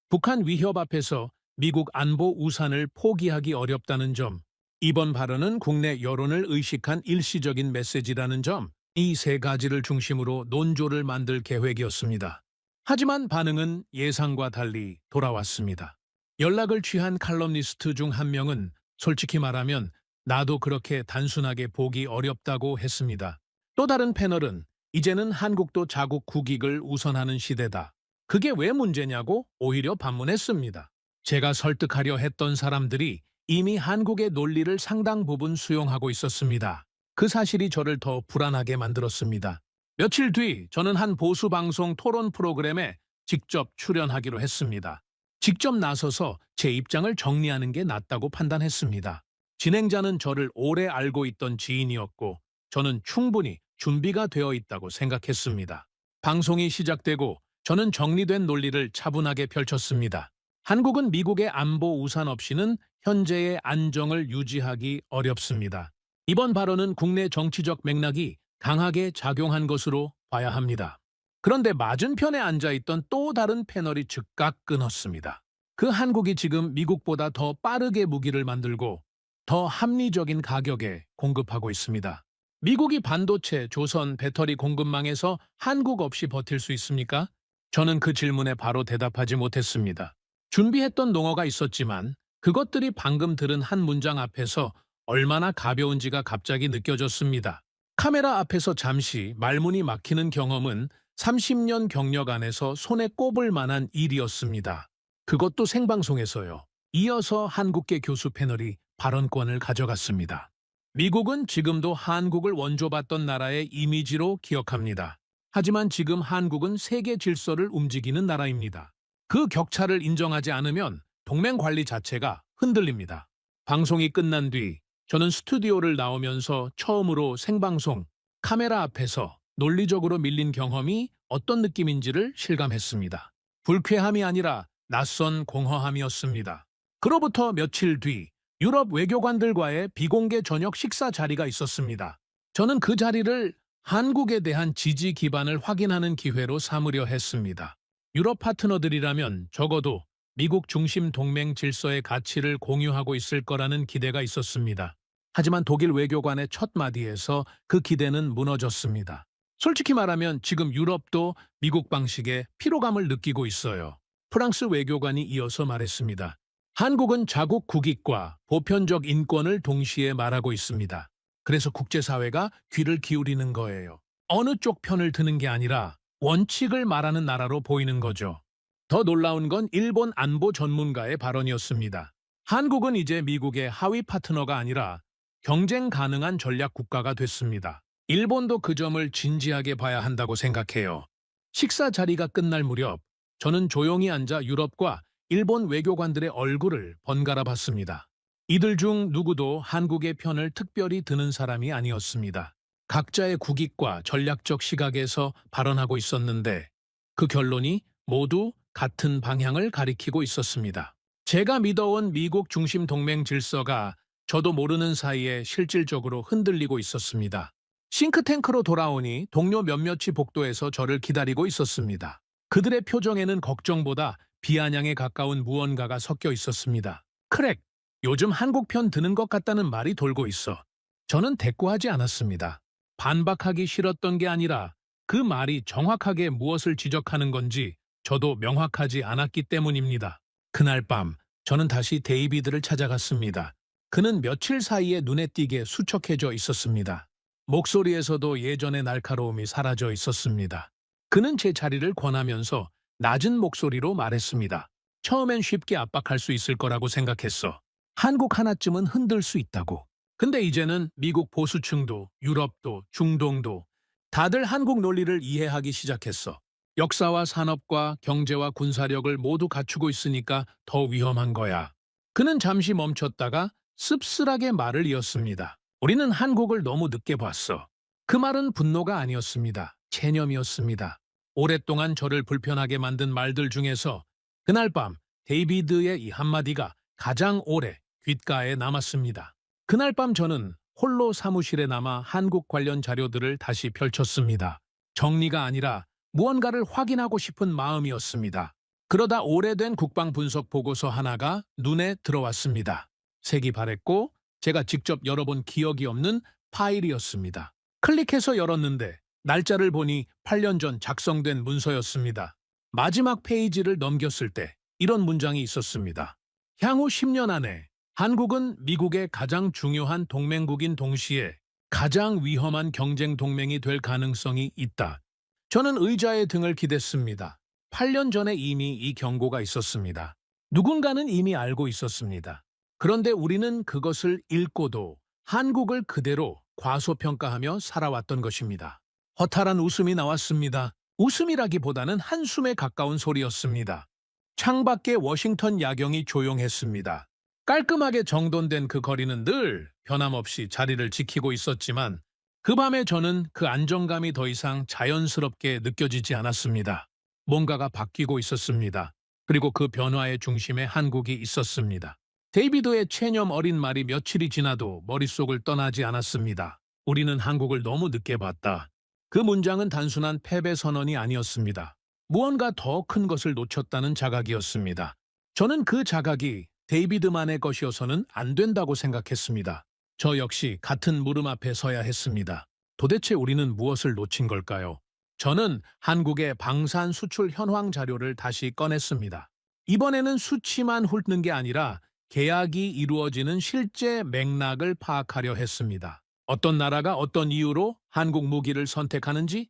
Speaker 1: 북한 위협 앞에서 미국 안보 우산을 포기하기 어렵다는 점, 이번 발언은 국내 여론을 의식한 일시적인 메시지라는 점, 이 세 가지를 중심으로 논조를 만들 계획이었습니다. 하지만 반응은 예상과 달리 돌아왔습니다. 연락을 취한 칼럼니스트 중 한 명은 솔직히 말하면 나도 그렇게 단순하게 보기 어렵다고 했습니다. 또 다른 패널은 이제는 한국도 자국 국익을 우선하는 시대다. 그게 왜 문제냐고 오히려 반문했습니다. 제가 설득하려 했던 사람들이 이미 한국의 논리를 상당 부분 수용하고 있었습니다. 그 사실이 저를 더 불안하게 만들었습니다. 며칠 뒤 저는 한 보수 방송 토론 프로그램에 직접 출연하기로 했습니다. 직접 나서서 제 입장을 정리하는 게 낫다고 판단했습니다. 진행자는 저를 오래 알고 있던 지인이었고 저는 충분히 준비가 되어 있다고 생각했습니다. 방송이 시작되고 저는 정리된 논리를 차분하게 펼쳤습니다. 한국은 미국의 안보 우산 없이는 현재의 안정을 유지하기 어렵습니다. 이번 발언은 국내 정치적 맥락이 강하게 작용한 것으로 봐야 합니다. 그런데 맞은편에 앉아있던 또 다른 패널이 즉각 끊었습니다. 그 한국이 지금 미국보다 더 빠르게 무기를 만들고 더 합리적인 가격에 공급하고 있습니다. 미국이 반도체, 조선, 배터리 공급망에서 한국 없이 버틸 수 있습니까? 저는 그 질문에 바로 대답하지 못했습니다. 준비했던 농어가 있었지만 그것들이 방금 들은 한 문장 앞에서 얼마나 가벼운지가 갑자기 느껴졌습니다. 카메라 앞에서 잠시 말문이 막히는 경험은 30년 경력 안에서 손에 꼽을 만한 일이었습니다. 그것도 생방송에서요. 이어서 한국계 교수 패널이 발언권을 가져갔습니다. 미국은 지금도 한국을 원조받던 나라의 이미지로 기억합니다. 하지만 지금 한국은 세계 질서를 움직이는 나라입니다. 그 격차를 인정하지 않으면 동맹 관리 자체가 흔들립니다. 방송이 끝난 뒤 저는 스튜디오를 나오면서 처음으로 생방송, 카메라 앞에서 논리적으로 밀린 경험이 어떤 느낌인지를 실감했습니다. 불쾌함이 아니라 낯선 공허함이었습니다. 그로부터 며칠 뒤 유럽 외교관들과의 비공개 저녁 식사 자리가 있었습니다. 저는 그 자리를 한국에 대한 지지 기반을 확인하는 기회로 삼으려 했습니다. 유럽 파트너들이라면 적어도 미국 중심 동맹 질서의 가치를 공유하고 있을 거라는 기대가 있었습니다. 하지만 독일 외교관의 첫 마디에서 그 기대는 무너졌습니다. 솔직히 말하면 지금 유럽도 미국 방식에 피로감을 느끼고 있어요. 프랑스 외교관이 이어서 말했습니다. 한국은 자국 국익과 보편적 인권을 동시에 말하고 있습니다. 그래서 국제사회가 귀를 기울이는 거예요. 어느 쪽 편을 드는 게 아니라 원칙을 말하는 나라로 보이는 거죠. 더 놀라운 건 일본 안보 전문가의 발언이었습니다. 한국은 이제 미국의 하위 파트너가 아니라 경쟁 가능한 전략 국가가 됐습니다. 일본도 그 점을 진지하게 봐야 한다고 생각해요. 식사 자리가 끝날 무렵 저는 조용히 앉아 유럽과 일본 외교관들의 얼굴을 번갈아 봤습니다. 이들 중 누구도 한국의 편을 특별히 드는 사람이 아니었습니다. 각자의 국익과 전략적 시각에서 발언하고 있었는데 그 결론이 모두 같은 방향을 가리키고 있었습니다. 제가 믿어온 미국 중심 동맹 질서가 저도 모르는 사이에 실질적으로 흔들리고 있었습니다. 싱크탱크로 돌아오니 동료 몇몇이 복도에서 저를 기다리고 있었습니다. 그들의 표정에는 걱정보다 비아냥에 가까운 무언가가 섞여 있었습니다. 크랙, 요즘 한국 편 드는 것 같다는 말이 돌고 있어. 저는 대꾸하지 않았습니다. 반박하기 싫었던 게 아니라 그 말이 정확하게 무엇을 지적하는 건지 저도 명확하지 않았기 때문입니다. 그날 밤 저는 다시 데이비드를 찾아갔습니다. 그는 며칠 사이에 눈에 띄게 수척해져 있었습니다. 목소리에서도 예전의 날카로움이 사라져 있었습니다. 그는 제 자리를 권하면서 낮은 목소리로 말했습니다. 처음엔 쉽게 압박할 수 있을 거라고 생각했어. 한국 하나쯤은 흔들 수 있다고. 근데 이제는 미국 보수층도 유럽도 중동도 다들 한국 논리를 이해하기 시작했어. 역사와 산업과 경제와 군사력을 모두 갖추고 있으니까 더 위험한 거야. 그는 잠시 멈췄다가 씁쓸하게 말을 이었습니다. 우리는 한국을 너무 늦게 봤어. 그 말은 분노가 아니었습니다. 체념이었습니다. 오랫동안 저를 불편하게 만든 말들 중에서 그날 밤 데이비드의 이 한마디가 가장 오래 귓가에 남았습니다. 그날 밤 저는 홀로 사무실에 남아 한국 관련 자료들을 다시 펼쳤습니다. 정리가 아니라 무언가를 확인하고 싶은 마음이었습니다. 그러다 오래된 국방 분석 보고서 하나가 눈에 들어왔습니다. 색이 바랬고 제가 직접 열어본 기억이 없는 파일이었습니다. 클릭해서 열었는데 날짜를 보니 8년 전 작성된 문서였습니다. 마지막 페이지를 넘겼을 때 이런 문장이 있었습니다. 향후 10년 안에 한국은 미국의 가장 중요한 동맹국인 동시에 가장 위험한 경쟁 동맹이 될 가능성이 있다. 저는 의자에 등을 기댔습니다. 8년 전에 이미 이 경고가 있었습니다. 누군가는 이미 알고 있었습니다. 그런데 우리는 그것을 읽고도 한국을 그대로 과소평가하며 살아왔던 것입니다. 허탈한 웃음이 나왔습니다. 웃음이라기보다는 한숨에 가까운 소리였습니다. 창밖의 워싱턴 야경이 조용했습니다. 깔끔하게 정돈된 그 거리는 늘 변함없이 자리를 지키고 있었지만 그 밤에 저는 그 안정감이 더 이상 자연스럽게 느껴지지 않았습니다. 뭔가가 바뀌고 있었습니다. 그리고 그 변화의 중심에 한국이 있었습니다. 데이비드의 체념 어린 말이 며칠이 지나도 머릿속을 떠나지 않았습니다. 우리는 한국을 너무 늦게 봤다. 그 문장은 단순한 패배 선언이 아니었습니다. 무언가 더 큰 것을 놓쳤다는 자각이었습니다. 저는 그 자각이 데이비드만의 것이어서는 안 된다고 생각했습니다. 저 역시 같은 물음 앞에 서야 했습니다. 도대체 우리는 무엇을 놓친 걸까요? 저는 한국의 방산 수출 현황 자료를 다시 꺼냈습니다. 이번에는 수치만 훑는 게 아니라 계약이 이루어지는 실제 맥락을 파악하려 했습니다. 어떤 나라가 어떤 이유로 한국 무기를 선택하는지,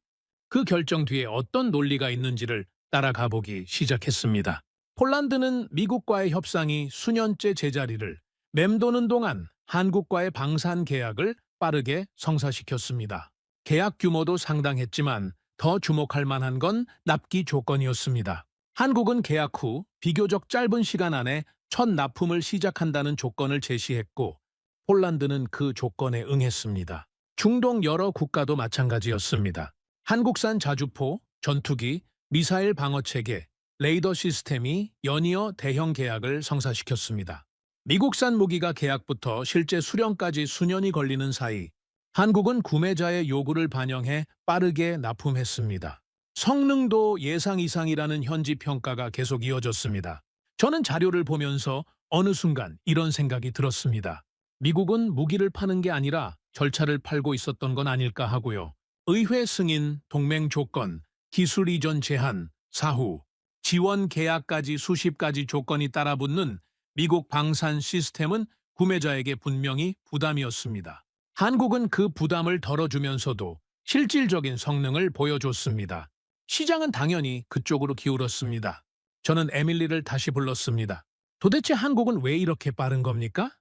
Speaker 1: 그 결정 뒤에 어떤 논리가 있는지를 따라가 보기 시작했습니다. 폴란드는 미국과의 협상이 수년째 제자리를 맴도는 동안 한국과의 방산 계약을 빠르게 성사시켰습니다. 계약 규모도 상당했지만 더 주목할 만한 건 납기 조건이었습니다. 한국은 계약 후 비교적 짧은 시간 안에 첫 납품을 시작한다는 조건을 제시했고, 폴란드는 그 조건에 응했습니다. 중동 여러 국가도 마찬가지였습니다. 한국산 자주포, 전투기, 미사일 방어체계, 레이더 시스템이 연이어 대형 계약을 성사시켰습니다. 미국산 무기가 계약부터 실제 수령까지 수년이 걸리는 사이 한국은 구매자의 요구를 반영해 빠르게 납품했습니다. 성능도 예상 이상이라는 현지 평가가 계속 이어졌습니다. 저는 자료를 보면서 어느 순간 이런 생각이 들었습니다. 미국은 무기를 파는 게 아니라 절차를 팔고 있었던 건 아닐까 하고요. 의회 승인, 동맹 조건, 기술 이전 제한, 사후, 지원 계약까지 수십 가지 조건이 따라붙는 미국 방산 시스템은 구매자에게 분명히 부담이었습니다. 한국은 그 부담을 덜어주면서도 실질적인 성능을 보여줬습니다. 시장은 당연히 그쪽으로 기울었습니다. 저는 에밀리를 다시 불렀습니다. 도대체 한국은 왜 이렇게 빠른 겁니까?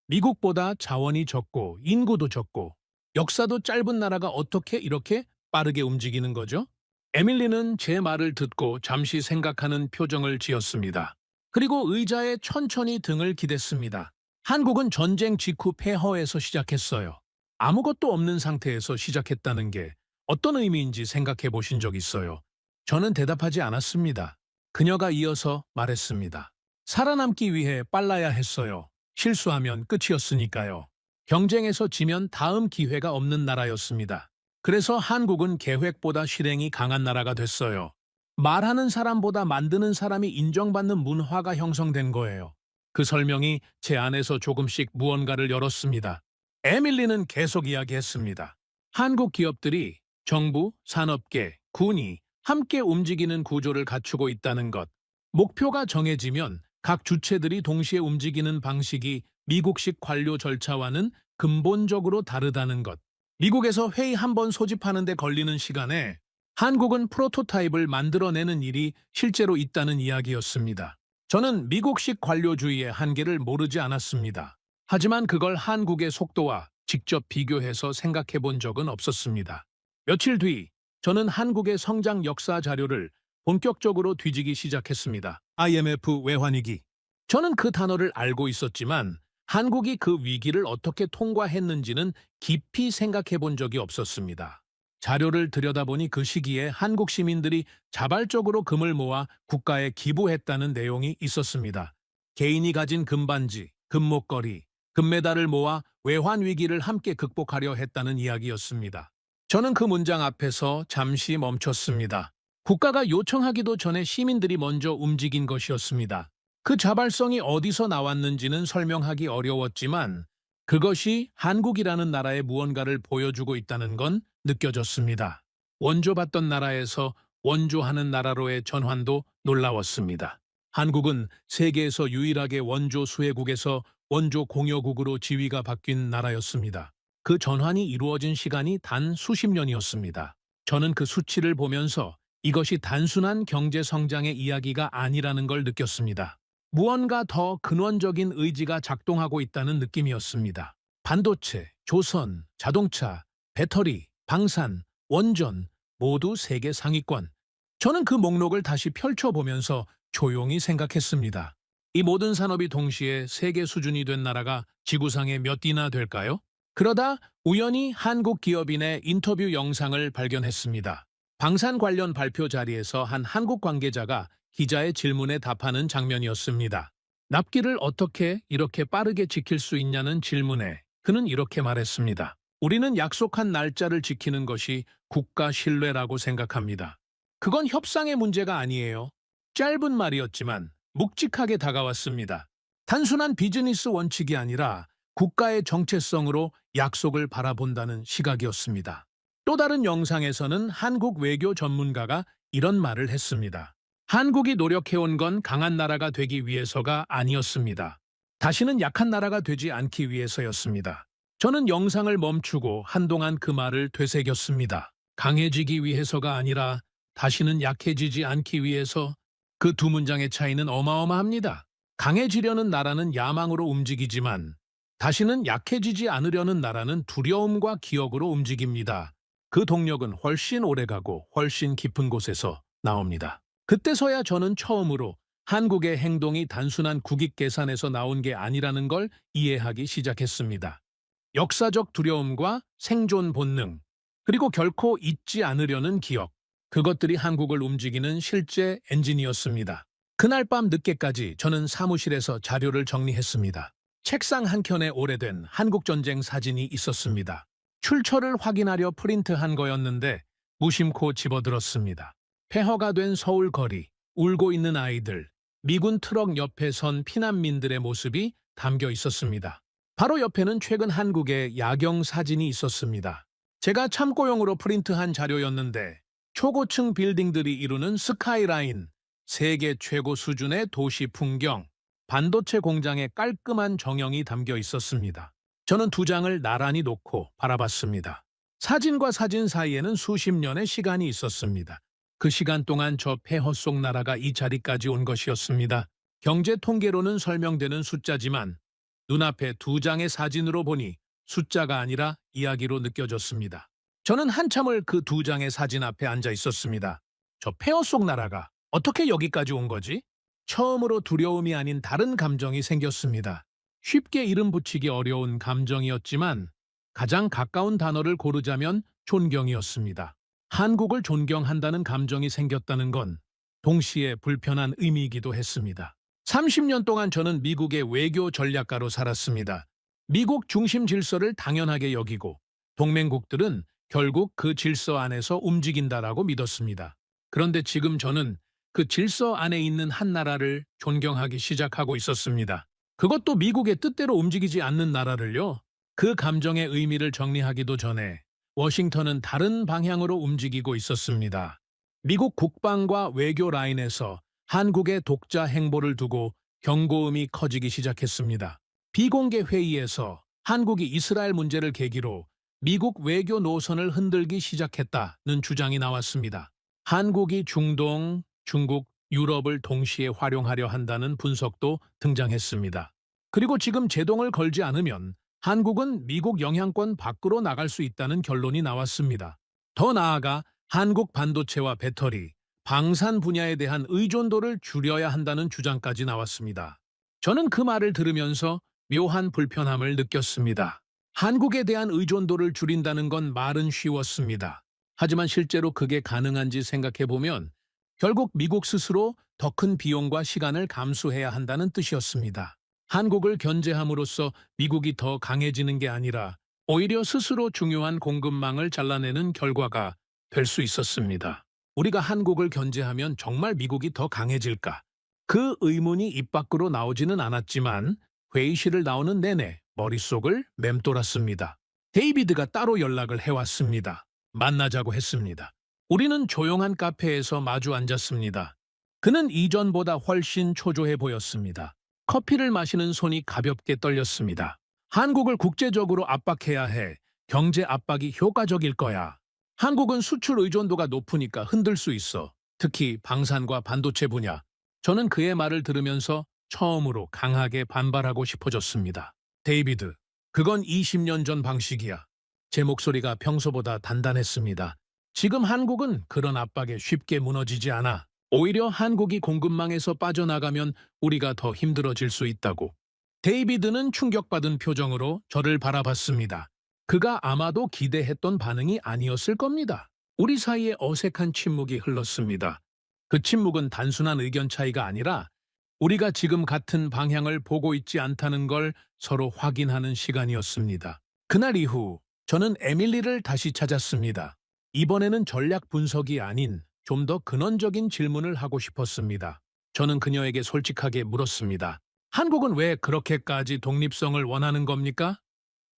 Speaker 1: 미국보다 자원이 적고 인구도 적고 역사도 짧은 나라가 어떻게 이렇게 빠르게 움직이는 거죠? 에밀리는 제 말을 듣고 잠시 생각하는 표정을 지었습니다. 그리고 의자에 천천히 등을 기댔습니다. 한국은 전쟁 직후 폐허에서 시작했어요. 아무것도 없는 상태에서 시작했다는 게 어떤 의미인지 생각해 보신 적 있어요? 저는 대답하지 않았습니다. 그녀가 이어서 말했습니다. 살아남기 위해 빨라야 했어요. 실수하면 끝이었으니까요. 경쟁에서 지면 다음 기회가 없는 나라였습니다. 그래서 한국은 계획보다 실행이 강한 나라가 됐어요. 말하는 사람보다 만드는 사람이 인정받는 문화가 형성된 거예요. 그 설명이 제 안에서 조금씩 무언가를 열었습니다. 에밀리는 계속 이야기했습니다. 한국 기업들이 정부, 산업계, 군이 함께 움직이는 구조를 갖추고 있다는 것. 목표가 정해지면 각 주체들이 동시에 움직이는 방식이 미국식 관료 절차와는 근본적으로 다르다는 것. 미국에서 회의 한 번 소집하는 데 걸리는 시간에 한국은 프로토타입을 만들어내는 일이 실제로 있다는 이야기였습니다. 저는 미국식 관료주의의 한계를 모르지 않았습니다. 하지만 그걸 한국의 속도와 직접 비교해서 생각해 본 적은 없었습니다. 며칠 뒤 저는 한국의 성장 역사 자료를 본격적으로 뒤지기 시작했습니다. IMF 외환위기. 저는 그 단어를 알고 있었지만 한국이 그 위기를 어떻게 통과했는지는 깊이 생각해 본 적이 없었습니다. 자료를 들여다보니 그 시기에 한국 시민들이 자발적으로 금을 모아 국가에 기부했다는 내용이 있었습니다. 개인이 가진 금반지, 금목걸이, 금메달을 모아 외환 위기를 함께 극복하려 했다는 이야기였습니다. 저는 그 문장 앞에서 잠시 멈췄습니다. 국가가 요청하기도 전에 시민들이 먼저 움직인 것이었습니다. 그 자발성이 어디서 나왔는지는 설명하기 어려웠지만 그것이 한국이라는 나라의 무언가를 보여주고 있다는 건 느껴졌습니다. 원조받던 나라에서 원조하는 나라로의 전환도 놀라웠습니다. 한국은 세계에서 유일하게 원조 수혜국에서 원조 공여국으로 지위가 바뀐 나라였습니다. 그 전환이 이루어진 시간이 단 수십 년이었습니다. 저는 그 수치를 보면서 이것이 단순한 경제 성장의 이야기가 아니라는 걸 느꼈습니다. 무언가 더 근원적인 의지가 작동하고 있다는 느낌이었습니다. 반도체, 조선, 자동차, 배터리, 방산, 원전 모두 세계 상위권. 저는 그 목록을 다시 펼쳐보면서 조용히 생각했습니다. 이 모든 산업이 동시에 세계 수준이 된 나라가 지구상에 몇 이나 될까요? 그러다 우연히 한국 기업인의 인터뷰 영상을 발견했습니다. 방산 관련 발표 자리에서 한 한국 관계자가 기자의 질문에 답하는 장면이었습니다. 납기를 어떻게 이렇게 빠르게 지킬 수 있냐는 질문에 그는 이렇게 말했습니다. 우리는 약속한 날짜를 지키는 것이 국가 신뢰라고 생각합니다. 그건 협상의 문제가 아니에요. 짧은 말이었지만 묵직하게 다가왔습니다. 단순한 비즈니스 원칙이 아니라 국가의 정체성으로 약속을 바라본다는 시각이었습니다. 또 다른 영상에서는 한국 외교 전문가가 이런 말을 했습니다. 한국이 노력해온 건 강한 나라가 되기 위해서가 아니었습니다. 다시는 약한 나라가 되지 않기 위해서였습니다. 저는 영상을 멈추고 한동안 그 말을 되새겼습니다. 강해지기 위해서가 아니라 다시는 약해지지 않기 위해서. 그 두 문장의 차이는 어마어마합니다. 강해지려는 나라는 야망으로 움직이지만 다시는 약해지지 않으려는 나라는 두려움과 기억으로 움직입니다. 그 동력은 훨씬 오래가고 훨씬 깊은 곳에서 나옵니다. 그때서야 저는 처음으로 한국의 행동이 단순한 국익 계산에서 나온 게 아니라는 걸 이해하기 시작했습니다. 역사적 두려움과 생존 본능, 그리고 결코 잊지 않으려는 기억, 그것들이 한국을 움직이는 실제 엔진이었습니다. 그날 밤 늦게까지 저는 사무실에서 자료를 정리했습니다. 책상 한켠에 오래된 한국전쟁 사진이 있었습니다. 출처를 확인하려 프린트한 거였는데 무심코 집어들었습니다. 폐허가 된 서울 거리, 울고 있는 아이들, 미군 트럭 옆에 선 피난민들의 모습이 담겨 있었습니다. 바로 옆에는 최근 한국의 야경 사진이 있었습니다. 제가 참고용으로 프린트한 자료였는데 초고층 빌딩들이 이루는 스카이라인, 세계 최고 수준의 도시 풍경, 반도체 공장의 깔끔한 정형이 담겨 있었습니다. 저는 두 장을 나란히 놓고 바라봤습니다. 사진과 사진 사이에는 수십 년의 시간이 있었습니다. 그 시간 동안 저 폐허 속 나라가 이 자리까지 온 것이었습니다. 경제 통계로는 설명되는 숫자지만 눈앞에 두 장의 사진으로 보니 숫자가 아니라 이야기로 느껴졌습니다. 저는 한참을 그 두 장의 사진 앞에 앉아 있었습니다. 저 폐허 속 나라가 어떻게 여기까지 온 거지? 처음으로 두려움이 아닌 다른 감정이 생겼습니다. 쉽게 이름 붙이기 어려운 감정이었지만 가장 가까운 단어를 고르자면 존경이었습니다. 한국을 존경한다는 감정이 생겼다는 건 동시에 불편한 의미이기도 했습니다. 30년 동안 저는 미국의 외교 전략가로 살았습니다. 미국 중심 질서를 당연하게 여기고 동맹국들은 결국 그 질서 안에서 움직인다라고 믿었습니다. 그런데 지금 저는 그 질서 안에 있는 한 나라를 존경하기 시작하고 있었습니다. 그것도 미국의 뜻대로 움직이지 않는 나라를요. 그 감정의 의미를 정리하기도 전에 워싱턴은 다른 방향으로 움직이고 있었습니다. 미국 국방과 외교 라인에서 한국의 독자 행보를 두고 경고음이 커지기 시작했습니다. 비공개 회의에서 한국이 이스라엘 문제를 계기로 미국 외교 노선을 흔들기 시작했다는 주장이 나왔습니다. 한국이 중동, 중국, 유럽을 동시에 활용하려 한다는 분석도 등장했습니다. 그리고 지금 제동을 걸지 않으면 한국은 미국 영향권 밖으로 나갈 수 있다는 결론이 나왔습니다. 더 나아가 한국 반도체와 배터리, 방산 분야에 대한 의존도를 줄여야 한다는 주장까지 나왔습니다. 저는 그 말을 들으면서 묘한 불편함을 느꼈습니다. 한국에 대한 의존도를 줄인다는 건 말은 쉬웠습니다. 하지만 실제로 그게 가능한지 생각해보면 결국 미국 스스로 더 큰 비용과 시간을 감수해야 한다는 뜻이었습니다. 한국을 견제함으로써 미국이 더 강해지는 게 아니라 오히려 스스로 중요한 공급망을 잘라내는 결과가 될 수 있었습니다. 우리가 한국을 견제하면 정말 미국이 더 강해질까? 그 의문이 입 밖으로 나오지는 않았지만 회의실을 나오는 내내 머릿속을 맴돌았습니다. 데이비드가 따로 연락을 해왔습니다. 만나자고 했습니다. 우리는 조용한 카페에서 마주 앉았습니다. 그는 이전보다 훨씬 초조해 보였습니다. 커피를 마시는 손이 가볍게 떨렸습니다. 한국을 국제적으로 압박해야 해. 경제 압박이 효과적일 거야. 한국은 수출 의존도가 높으니까 흔들 수 있어. 특히 방산과 반도체 분야. 저는 그의 말을 들으면서 처음으로 강하게 반발하고 싶어졌습니다. 데이비드, 그건 20년 전 방식이야. 제 목소리가 평소보다 단단했습니다. 지금 한국은 그런 압박에 쉽게 무너지지 않아. 오히려 한국이 공급망에서 빠져나가면 우리가 더 힘들어질 수 있다고. 데이비드는 충격받은 표정으로 저를 바라봤습니다. 그가 아마도 기대했던 반응이 아니었을 겁니다. 우리 사이에 어색한 침묵이 흘렀습니다. 그 침묵은 단순한 의견 차이가 아니라 우리가 지금 같은 방향을 보고 있지 않다는 걸 서로 확인하는 시간이었습니다. 그날 이후 저는 에밀리를 다시 찾았습니다. 이번에는 전략 분석이 아닌 좀 더 근원적인 질문을 하고 싶었습니다. 저는 그녀에게 솔직하게 물었습니다. 한국은 왜 그렇게까지 독립성을 원하는 겁니까?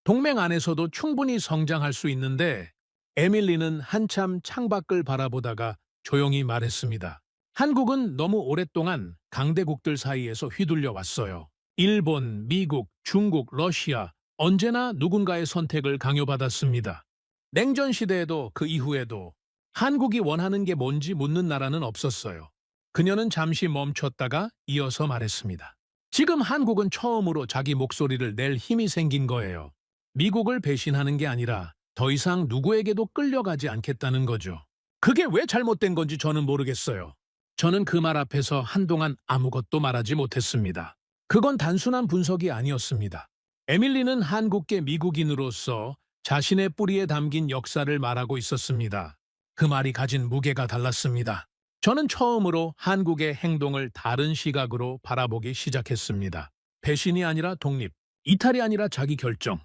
Speaker 1: 동맹 안에서도 충분히 성장할 수 있는데 에밀리는 한참 창밖을 바라보다가 조용히 말했습니다. 한국은 너무 오랫동안 강대국들 사이에서 휘둘려 왔어요. 일본, 미국, 중국, 러시아 언제나 누군가의 선택을 강요받았습니다. 냉전 시대에도 그 이후에도 한국이 원하는 게 뭔지 묻는 나라는 없었어요. 그녀는 잠시 멈췄다가 이어서 말했습니다. 지금 한국은 처음으로 자기 목소리를 낼 힘이 생긴 거예요. 미국을 배신하는 게 아니라 더 이상 누구에게도 끌려가지 않겠다는 거죠. 그게 왜 잘못된 건지 저는 모르겠어요. 저는 그 말 앞에서 한동안 아무것도 말하지 못했습니다. 그건 단순한 분석이 아니었습니다. 에밀리는 한국계 미국인으로서 자신의 뿌리에 담긴 역사를 말하고 있었습니다. 그 말이 가진 무게가 달랐습니다. 저는 처음으로 한국의 행동을 다른 시각으로 바라보기 시작했습니다. 배신이 아니라 독립, 이탈이 아니라 자기 결정.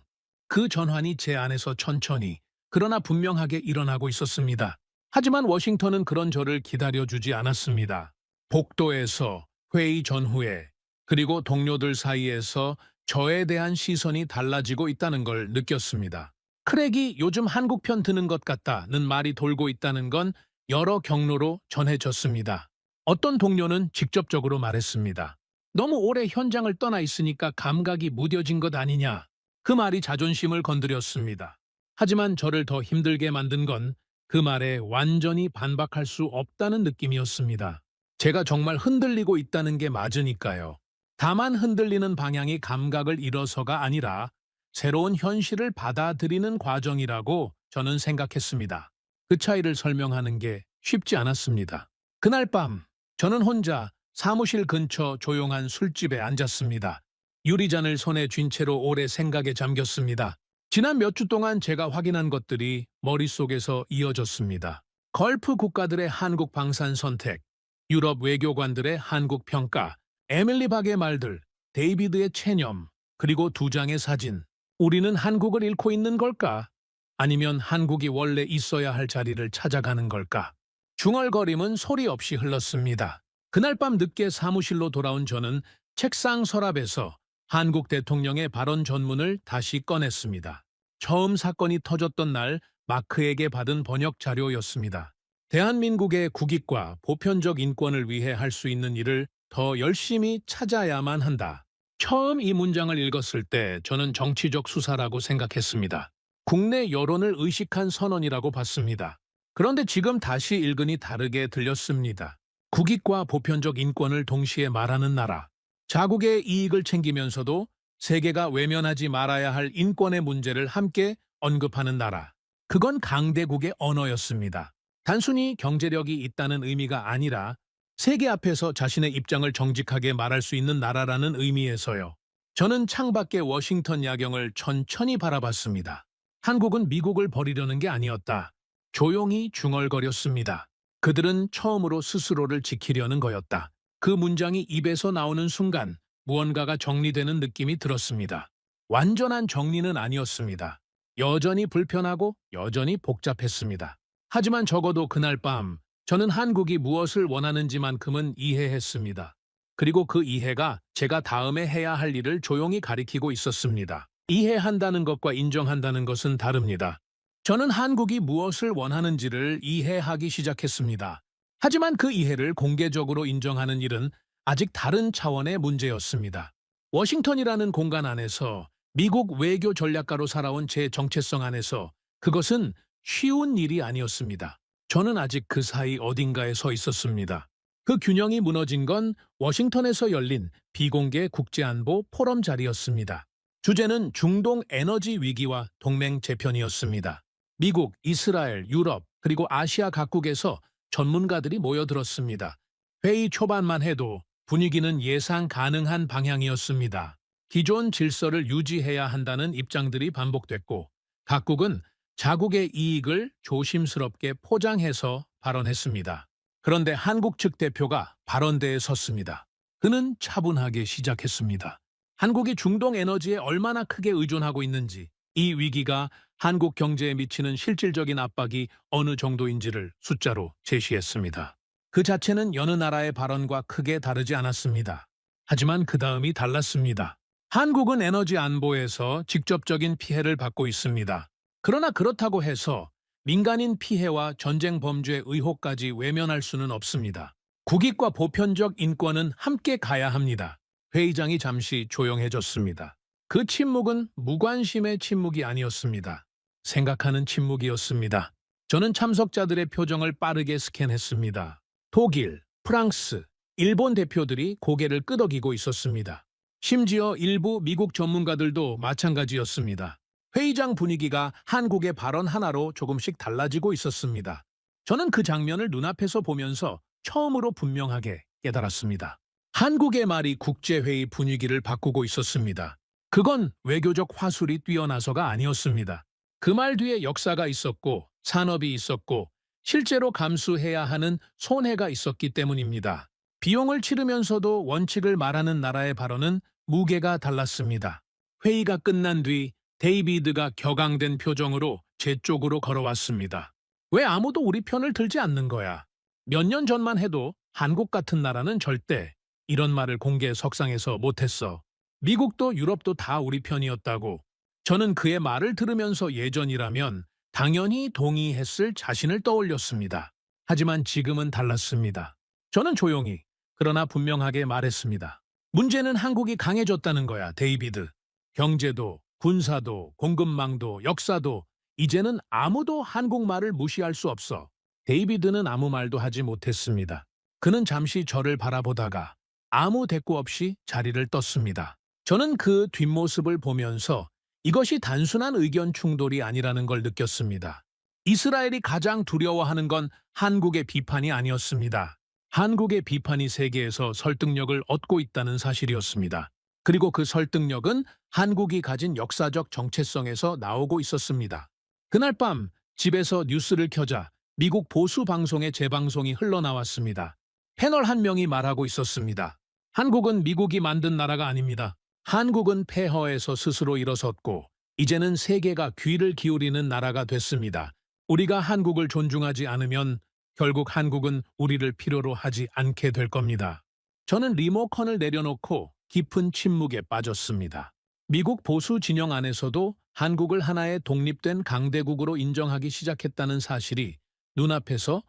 Speaker 1: 그 전환이 제 안에서 천천히, 그러나 분명하게 일어나고 있었습니다. 하지만 워싱턴은 그런 저를 기다려주지 않았습니다. 복도에서, 회의 전후에, 그리고 동료들 사이에서 저에 대한 시선이 달라지고 있다는 걸 느꼈습니다. 크랙이 요즘 한국 편 드는 것 같다는 말이 돌고 있다는 건 여러 경로로 전해졌습니다. 어떤 동료는 직접적으로 말했습니다. 너무 오래 현장을 떠나 있으니까 감각이 무뎌진 것 아니냐. 그 말이 자존심을 건드렸습니다. 하지만 저를 더 힘들게 만든 건 그 말에 완전히 반박할 수 없다는 느낌이었습니다. 제가 정말 흔들리고 있다는 게 맞으니까요. 다만 흔들리는 방향이 감각을 잃어서가 아니라 새로운 현실을 받아들이는 과정이라고 저는 생각했습니다. 그 차이를 설명하는 게 쉽지 않았습니다. 그날 밤 저는 혼자 사무실 근처 조용한 술집에 앉았습니다. 유리잔을 손에 쥔 채로 오래 생각에 잠겼습니다. 지난 몇 주 동안 제가 확인한 것들이 머릿속에서 이어졌습니다. 걸프 국가들의 한국 방산 선택, 유럽 외교관들의 한국 평가, 에밀리 박의 말들, 데이비드의 체념, 그리고 두 장의 사진. 우리는 한국을 잃고 있는 걸까? 아니면 한국이 원래 있어야 할 자리를 찾아가는 걸까? 중얼거림은 소리 없이 흘렀습니다. 그날 밤 늦게 사무실로 돌아온 저는 책상 서랍에서 한국 대통령의 발언 전문을 다시 꺼냈습니다. 처음 사건이 터졌던 날 마크에게 받은 번역 자료였습니다. 대한민국의 국익과 보편적 인권을 위해 할 수 있는 일을 더 열심히 찾아야만 한다. 처음 이 문장을 읽었을 때 저는 정치적 수사라고 생각했습니다. 국내 여론을 의식한 선언이라고 봤습니다. 그런데 지금 다시 읽으니 다르게 들렸습니다. 국익과 보편적 인권을 동시에 말하는 나라. 자국의 이익을 챙기면서도 세계가 외면하지 말아야 할 인권의 문제를 함께 언급하는 나라. 그건 강대국의 언어였습니다. 단순히 경제력이 있다는 의미가 아니라 세계 앞에서 자신의 입장을 정직하게 말할 수 있는 나라라는 의미에서요. 저는 창밖의 워싱턴 야경을 천천히 바라봤습니다. 한국은 미국을 버리려는 게 아니었다. 조용히 중얼거렸습니다. 그들은 처음으로 스스로를 지키려는 거였다. 그 문장이 입에서 나오는 순간 무언가가 정리되는 느낌이 들었습니다. 완전한 정리는 아니었습니다. 여전히 불편하고 여전히 복잡했습니다. 하지만 적어도 그날 밤 저는 한국이 무엇을 원하는지만큼은 이해했습니다. 그리고 그 이해가 제가 다음에 해야 할 일을 조용히 가리키고 있었습니다. 이해한다는 것과 인정한다는 것은 다릅니다. 저는 한국이 무엇을 원하는지를 이해하기 시작했습니다. 하지만 그 이해를 공개적으로 인정하는 일은 아직 다른 차원의 문제였습니다. 워싱턴이라는 공간 안에서 미국 외교 전략가로 살아온 제 정체성 안에서 그것은 쉬운 일이 아니었습니다. 저는 아직 그 사이 어딘가에 서 있었습니다. 그 균형이 무너진 건 워싱턴에서 열린 비공개 국제안보 포럼 자리였습니다. 주제는 중동 에너지 위기와 동맹 재편이었습니다. 미국, 이스라엘, 유럽, 그리고 아시아 각국에서 전문가들이 모여들었습니다. 회의 초반만 해도 분위기는 예상 가능한 방향이었습니다. 기존 질서를 유지해야 한다는 입장들이 반복됐고 각국은 자국의 이익을 조심스럽게 포장해서 발언했습니다. 그런데 한국 측 대표가 발언대에 섰습니다. 그는 차분하게 시작했습니다. 한국이 중동 에너지에 얼마나 크게 의존하고 있는지, 이 위기가 한국 경제에 미치는 실질적인 압박이 어느 정도인지를 숫자로 제시했습니다. 그 자체는 여느 나라의 발언과 크게 다르지 않았습니다. 하지만 그 다음이 달랐습니다. 한국은 에너지 안보에서 직접적인 피해를 받고 있습니다. 그러나 그렇다고 해서 민간인 피해와 전쟁 범죄 의혹까지 외면할 수는 없습니다. 국익과 보편적 인권은 함께 가야 합니다. 회의장이 잠시 조용해졌습니다. 그 침묵은 무관심의 침묵이 아니었습니다. 생각하는 침묵이었습니다. 저는 참석자들의 표정을 빠르게 스캔했습니다. 독일, 프랑스, 일본 대표들이 고개를 끄덕이고 있었습니다. 심지어 일부 미국 전문가들도 마찬가지였습니다. 회의장 분위기가 한국의 발언 하나로 조금씩 달라지고 있었습니다. 저는 그 장면을 눈앞에서 보면서 처음으로 분명하게 깨달았습니다. 한국의 말이 국제회의 분위기를 바꾸고 있었습니다. 그건 외교적 화술이 뛰어나서가 아니었습니다. 그 말 뒤에 역사가 있었고 산업이 있었고 실제로 감수해야 하는 손해가 있었기 때문입니다. 비용을 치르면서도 원칙을 말하는 나라의 발언은 무게가 달랐습니다. 회의가 끝난 뒤 데이비드가 격앙된 표정으로 제 쪽으로 걸어왔습니다. 왜 아무도 우리 편을 들지 않는 거야? 몇 년 전만 해도 한국 같은 나라는 절대 이런 말을 공개 석상에서 못했어. 미국도 유럽도 다 우리 편이었다고. 저는 그의 말을 들으면서 예전이라면 당연히 동의했을 자신을 떠올렸습니다. 하지만 지금은 달랐습니다. 저는 조용히 그러나 분명하게 말했습니다. 문제는 한국이 강해졌다는 거야, 데이비드. 경제도, 군사도, 공급망도, 역사도 이제는 아무도 한국말을 무시할 수 없어. 데이비드는 아무 말도 하지 못했습니다. 그는 잠시 저를 바라보다가 아무 대꾸 없이 자리를 떴습니다. 저는 그 뒷모습을 보면서 이것이 단순한 의견 충돌이 아니라는 걸 느꼈습니다. 이스라엘이 가장 두려워하는 건 한국의 비판이 아니었습니다. 한국의 비판이 세계에서 설득력을 얻고 있다는 사실이었습니다. 그리고 그 설득력은 한국이 가진 역사적 정체성에서 나오고 있었습니다. 그날 밤 집에서 뉴스를 켜자 미국 보수 방송의 재방송이 흘러나왔습니다. 패널 한 명이 말하고 있었습니다. 한국은 미국이 만든 나라가 아닙니다. 한국은 폐허에서 스스로 일어섰고 이제는 세계가 귀를 기울이는 나라가 됐습니다. 우리가 한국을 존중하지 않으면 결국 한국은 우리를 필요로 하지 않게 될 겁니다. 저는 리모컨을 내려놓고 깊은 침묵에 빠졌습니다. 미국 보수 진영 안에서도 한국을 하나의 독립된 강대국으로 인정하기 시작했다는 사실이 눈앞에서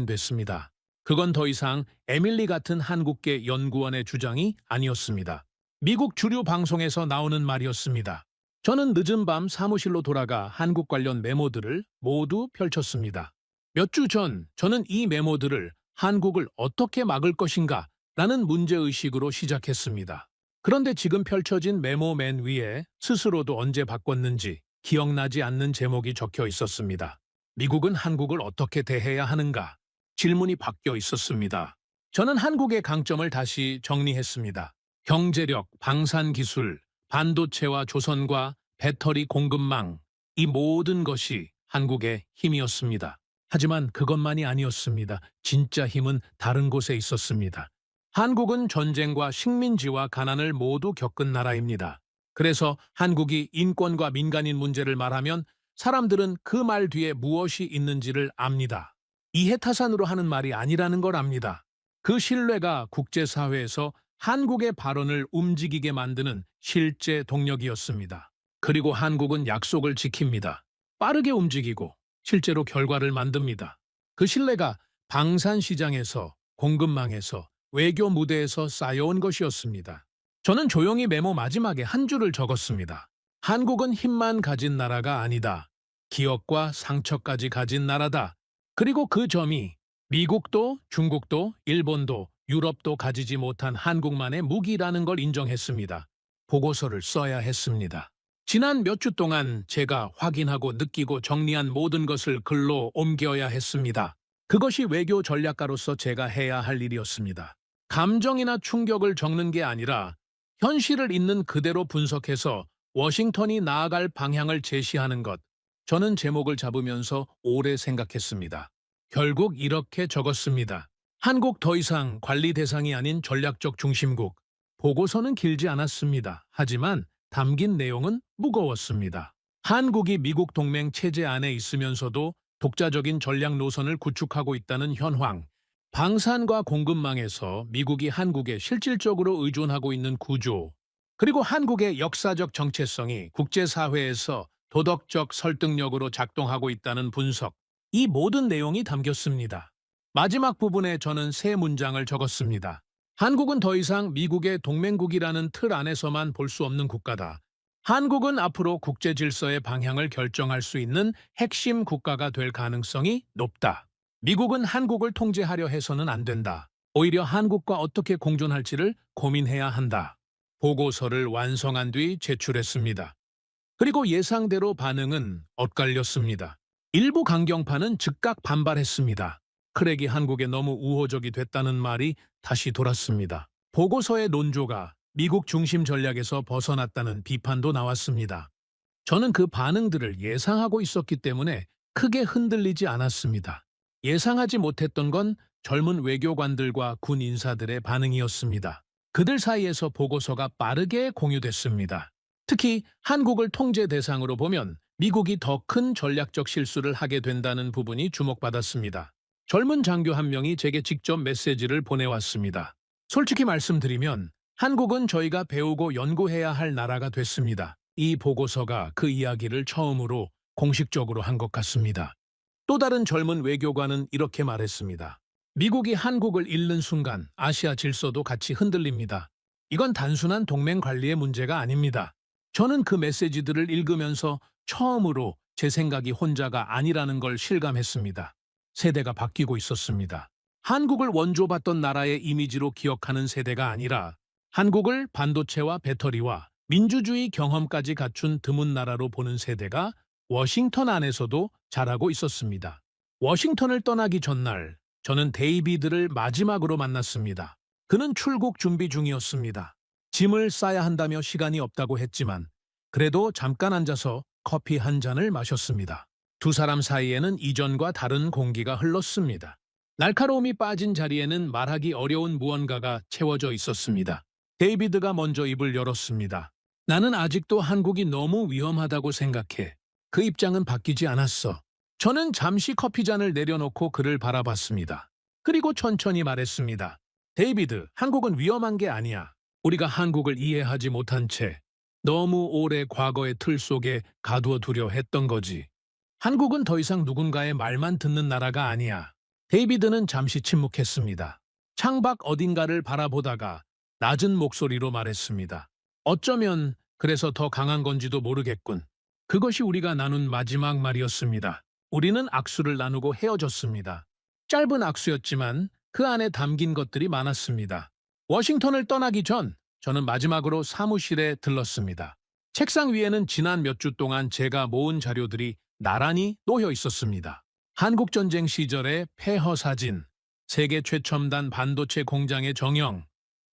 Speaker 1: 확인됐습니다. 그건 더 이상 에밀리 같은 한국계 연구원의 주장이 아니었습니다. 미국 주류 방송에서 나오는 말이었습니다. 저는 늦은 밤 사무실로 돌아가 한국 관련 메모들을 모두 펼쳤습니다. 몇 주 전 저는 이 메모들을 한국을 어떻게 막을 것인가 라는 문제의식으로 시작했습니다. 그런데 지금 펼쳐진 메모 맨 위에 스스로도 언제 바꿨는지 기억나지 않는 제목이 적혀 있었습니다. 미국은 한국을 어떻게 대해야 하는가? 질문이 바뀌어 있었습니다. 저는 한국의 강점을 다시 정리했습니다. 경제력, 방산기술, 반도체와 조선과 배터리 공급망, 이 모든 것이 한국의 힘이었습니다. 하지만 그것만이 아니었습니다. 진짜 힘은 다른 곳에 있었습니다. 한국은 전쟁과 식민지와 가난을 모두 겪은 나라입니다. 그래서 한국이 인권과 민간인 문제를 말하면 사람들은 그 말 뒤에 무엇이 있는지를 압니다. 이해타산으로 하는 말이 아니라는 걸 압니다. 그 신뢰가 국제사회에서 한국의 발언을 움직이게 만드는 실제 동력이었습니다. 그리고 한국은 약속을 지킵니다. 빠르게 움직이고 실제로 결과를 만듭니다. 그 신뢰가 방산시장에서, 공급망에서, 외교 무대에서 쌓여온 것이었습니다. 저는 조용히 메모 마지막에 한 줄을 적었습니다. 한국은 힘만 가진 나라가 아니다. 기억과 상처까지 가진 나라다. 그리고 그 점이 미국도, 중국도, 일본도, 유럽도 가지지 못한 한국만의 무기라는 걸 인정했습니다. 보고서를 써야 했습니다. 지난 몇 주 동안 제가 확인하고 느끼고 정리한 모든 것을 글로 옮겨야 했습니다. 그것이 외교 전략가로서 제가 해야 할 일이었습니다. 감정이나 충격을 적는 게 아니라 현실을 있는 그대로 분석해서 워싱턴이 나아갈 방향을 제시하는 것. 저는 제목을 잡으면서 오래 생각했습니다. 결국 이렇게 적었습니다. 한국 더 이상 관리 대상이 아닌 전략적 중심국. 보고서는 길지 않았습니다. 하지만 담긴 내용은 무거웠습니다. 한국이 미국 동맹 체제 안에 있으면서도 독자적인 전략 노선을 구축하고 있다는 현황, 방산과 공급망에서 미국이 한국에 실질적으로 의존하고 있는 구조, 그리고 한국의 역사적 정체성이 국제사회에서 도덕적 설득력으로 작동하고 있다는 분석, 이 모든 내용이 담겼습니다. 마지막 부분에 저는 세 문장을 적었습니다. 한국은 더 이상 미국의 동맹국이라는 틀 안에서만 볼 수 없는 국가다. 한국은 앞으로 국제 질서의 방향을 결정할 수 있는 핵심 국가가 될 가능성이 높다. 미국은 한국을 통제하려 해서는 안 된다. 오히려 한국과 어떻게 공존할지를 고민해야 한다. 보고서를 완성한 뒤 제출했습니다. 그리고 예상대로 반응은 엇갈렸습니다. 일부 강경파는 즉각 반발했습니다. 크랙이 한국에 너무 우호적이 됐다는 말이 다시 돌았습니다. 보고서의 논조가 미국 중심 전략에서 벗어났다는 비판도 나왔습니다. 저는 그 반응들을 예상하고 있었기 때문에 크게 흔들리지 않았습니다. 예상하지 못했던 건 젊은 외교관들과 군 인사들의 반응이었습니다. 그들 사이에서 보고서가 빠르게 공유됐습니다. 특히 한국을 통제 대상으로 보면 미국이 더 큰 전략적 실수를 하게 된다는 부분이 주목받았습니다. 젊은 장교 한 명이 제게 직접 메시지를 보내왔습니다. 솔직히 말씀드리면 한국은 저희가 배우고 연구해야 할 나라가 됐습니다. 이 보고서가 그 이야기를 처음으로 공식적으로 한 것 같습니다. 또 다른 젊은 외교관은 이렇게 말했습니다. 미국이 한국을 잃는 순간 아시아 질서도 같이 흔들립니다. 이건 단순한 동맹 관리의 문제가 아닙니다. 저는 그 메시지들을 읽으면서 처음으로 제 생각이 혼자가 아니라는 걸 실감했습니다. 세대가 바뀌고 있었습니다. 한국을 원조받던 나라의 이미지로 기억하는 세대가 아니라 한국을 반도체와 배터리와 민주주의 경험까지 갖춘 드문 나라로 보는 세대가 워싱턴 안에서도 자라고 있었습니다. 워싱턴을 떠나기 전날 저는 데이비드를 마지막으로 만났습니다. 그는 출국 준비 중이었습니다. 짐을 싸야 한다며 시간이 없다고 했지만 그래도 잠깐 앉아서 커피 한 잔을 마셨습니다. 두 사람 사이에는 이전과 다른 공기가 흘렀습니다. 날카로움이 빠진 자리에는 말하기 어려운 무언가가 채워져 있었습니다. 데이비드가 먼저 입을 열었습니다. 나는 아직도 한국이 너무 위험하다고 생각해. 그 입장은 바뀌지 않았어. 저는 잠시 커피잔을 내려놓고 그를 바라봤습니다. 그리고 천천히 말했습니다. 데이비드, 한국은 위험한 게 아니야. 우리가 한국을 이해하지 못한 채 너무 오래 과거의 틀 속에 가두어 두려 했던 거지. 한국은 더 이상 누군가의 말만 듣는 나라가 아니야. 데이비드는 잠시 침묵했습니다. 창밖 어딘가를 바라보다가 낮은 목소리로 말했습니다. 어쩌면 그래서 더 강한 건지도 모르겠군. 그것이 우리가 나눈 마지막 말이었습니다. 우리는 악수를 나누고 헤어졌습니다. 짧은 악수였지만 그 안에 담긴 것들이 많았습니다. 워싱턴을 떠나기 전 저는 마지막으로 사무실에 들렀습니다. 책상 위에는 지난 몇 주 동안 제가 모은 자료들이 나란히 놓여 있었습니다. 한국전쟁 시절의 폐허 사진, 세계 최첨단 반도체 공장의 정형,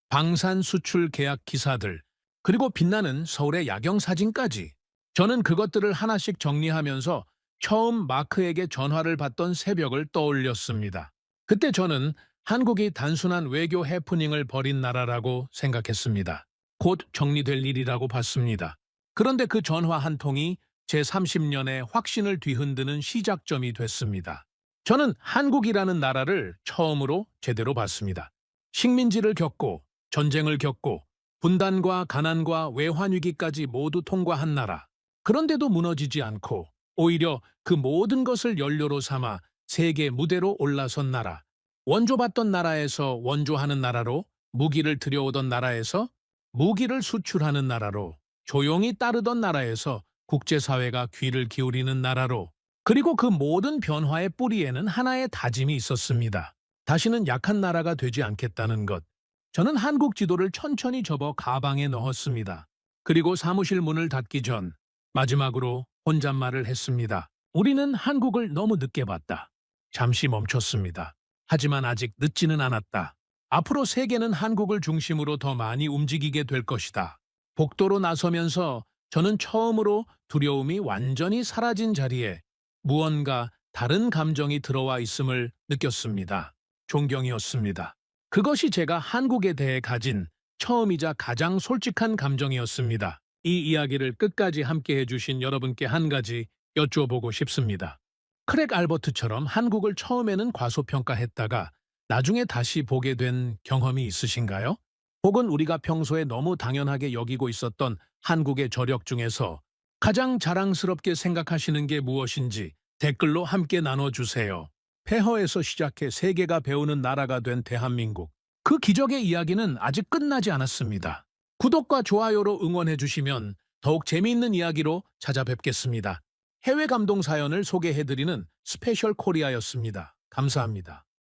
Speaker 1: 방산 수출 계약 기사들, 그리고 빛나는 서울의 야경 사진까지. 저는 그것들을 하나씩 정리하면서 처음 마크에게 전화를 받던 새벽을 떠올렸습니다. 그때 저는 한국이 단순한 외교 해프닝을 벌인 나라라고 생각했습니다. 곧 정리될 일이라고 봤습니다. 그런데 그 전화 한 통이 제 30년의 확신을 뒤흔드는 시작점이 됐습니다. 저는 한국이라는 나라를 처음으로 제대로 봤습니다. 식민지를 겪고 전쟁을 겪고 분단과 가난과 외환위기까지 모두 통과한 나라. 그런데도 무너지지 않고 오히려 그 모든 것을 연료로 삼아 세계 무대로 올라선 나라. 원조받던 나라에서 원조하는 나라로, 무기를 들여오던 나라에서 무기를 수출하는 나라로, 조용히 따르던 나라에서 국제사회가 귀를 기울이는 나라로, 그리고 그 모든 변화의 뿌리에는 하나의 다짐이 있었습니다. 다시는 약한 나라가 되지 않겠다는 것. 저는 한국 지도를 천천히 접어 가방에 넣었습니다. 그리고 사무실 문을 닫기 전 마지막으로 혼잣말을 했습니다. 우리는 한국을 너무 늦게 봤다. 잠시 멈췄습니다. 하지만 아직 늦지는 않았다. 앞으로 세계는 한국을 중심으로 더 많이 움직이게 될 것이다. 복도로 나서면서 저는 처음으로 두려움이 완전히 사라진 자리에 무언가 다른 감정이 들어와 있음을 느꼈습니다. 존경이었습니다. 그것이 제가 한국에 대해 가진 처음이자 가장 솔직한 감정이었습니다. 이 이야기를 끝까지 함께 해주신 여러분께 한 가지 여쭈어보고 싶습니다. 크랙 알버트처럼 한국을 처음에는 과소평가했다가 나중에 다시 보게 된 경험이 있으신가요? 혹은 우리가 평소에 너무 당연하게 여기고 있었던 한국의 저력 중에서 가장 자랑스럽게 생각하시는 게 무엇인지 댓글로 함께 나눠주세요. 폐허에서 시작해 세계가 배우는 나라가 된 대한민국. 그 기적의 이야기는 아직 끝나지 않았습니다. 구독과 좋아요로 응원해주시면 더욱 재미있는 이야기로 찾아뵙겠습니다. 해외 감동 사연을 소개해드리는 스페셜 코리아였습니다. 감사합니다.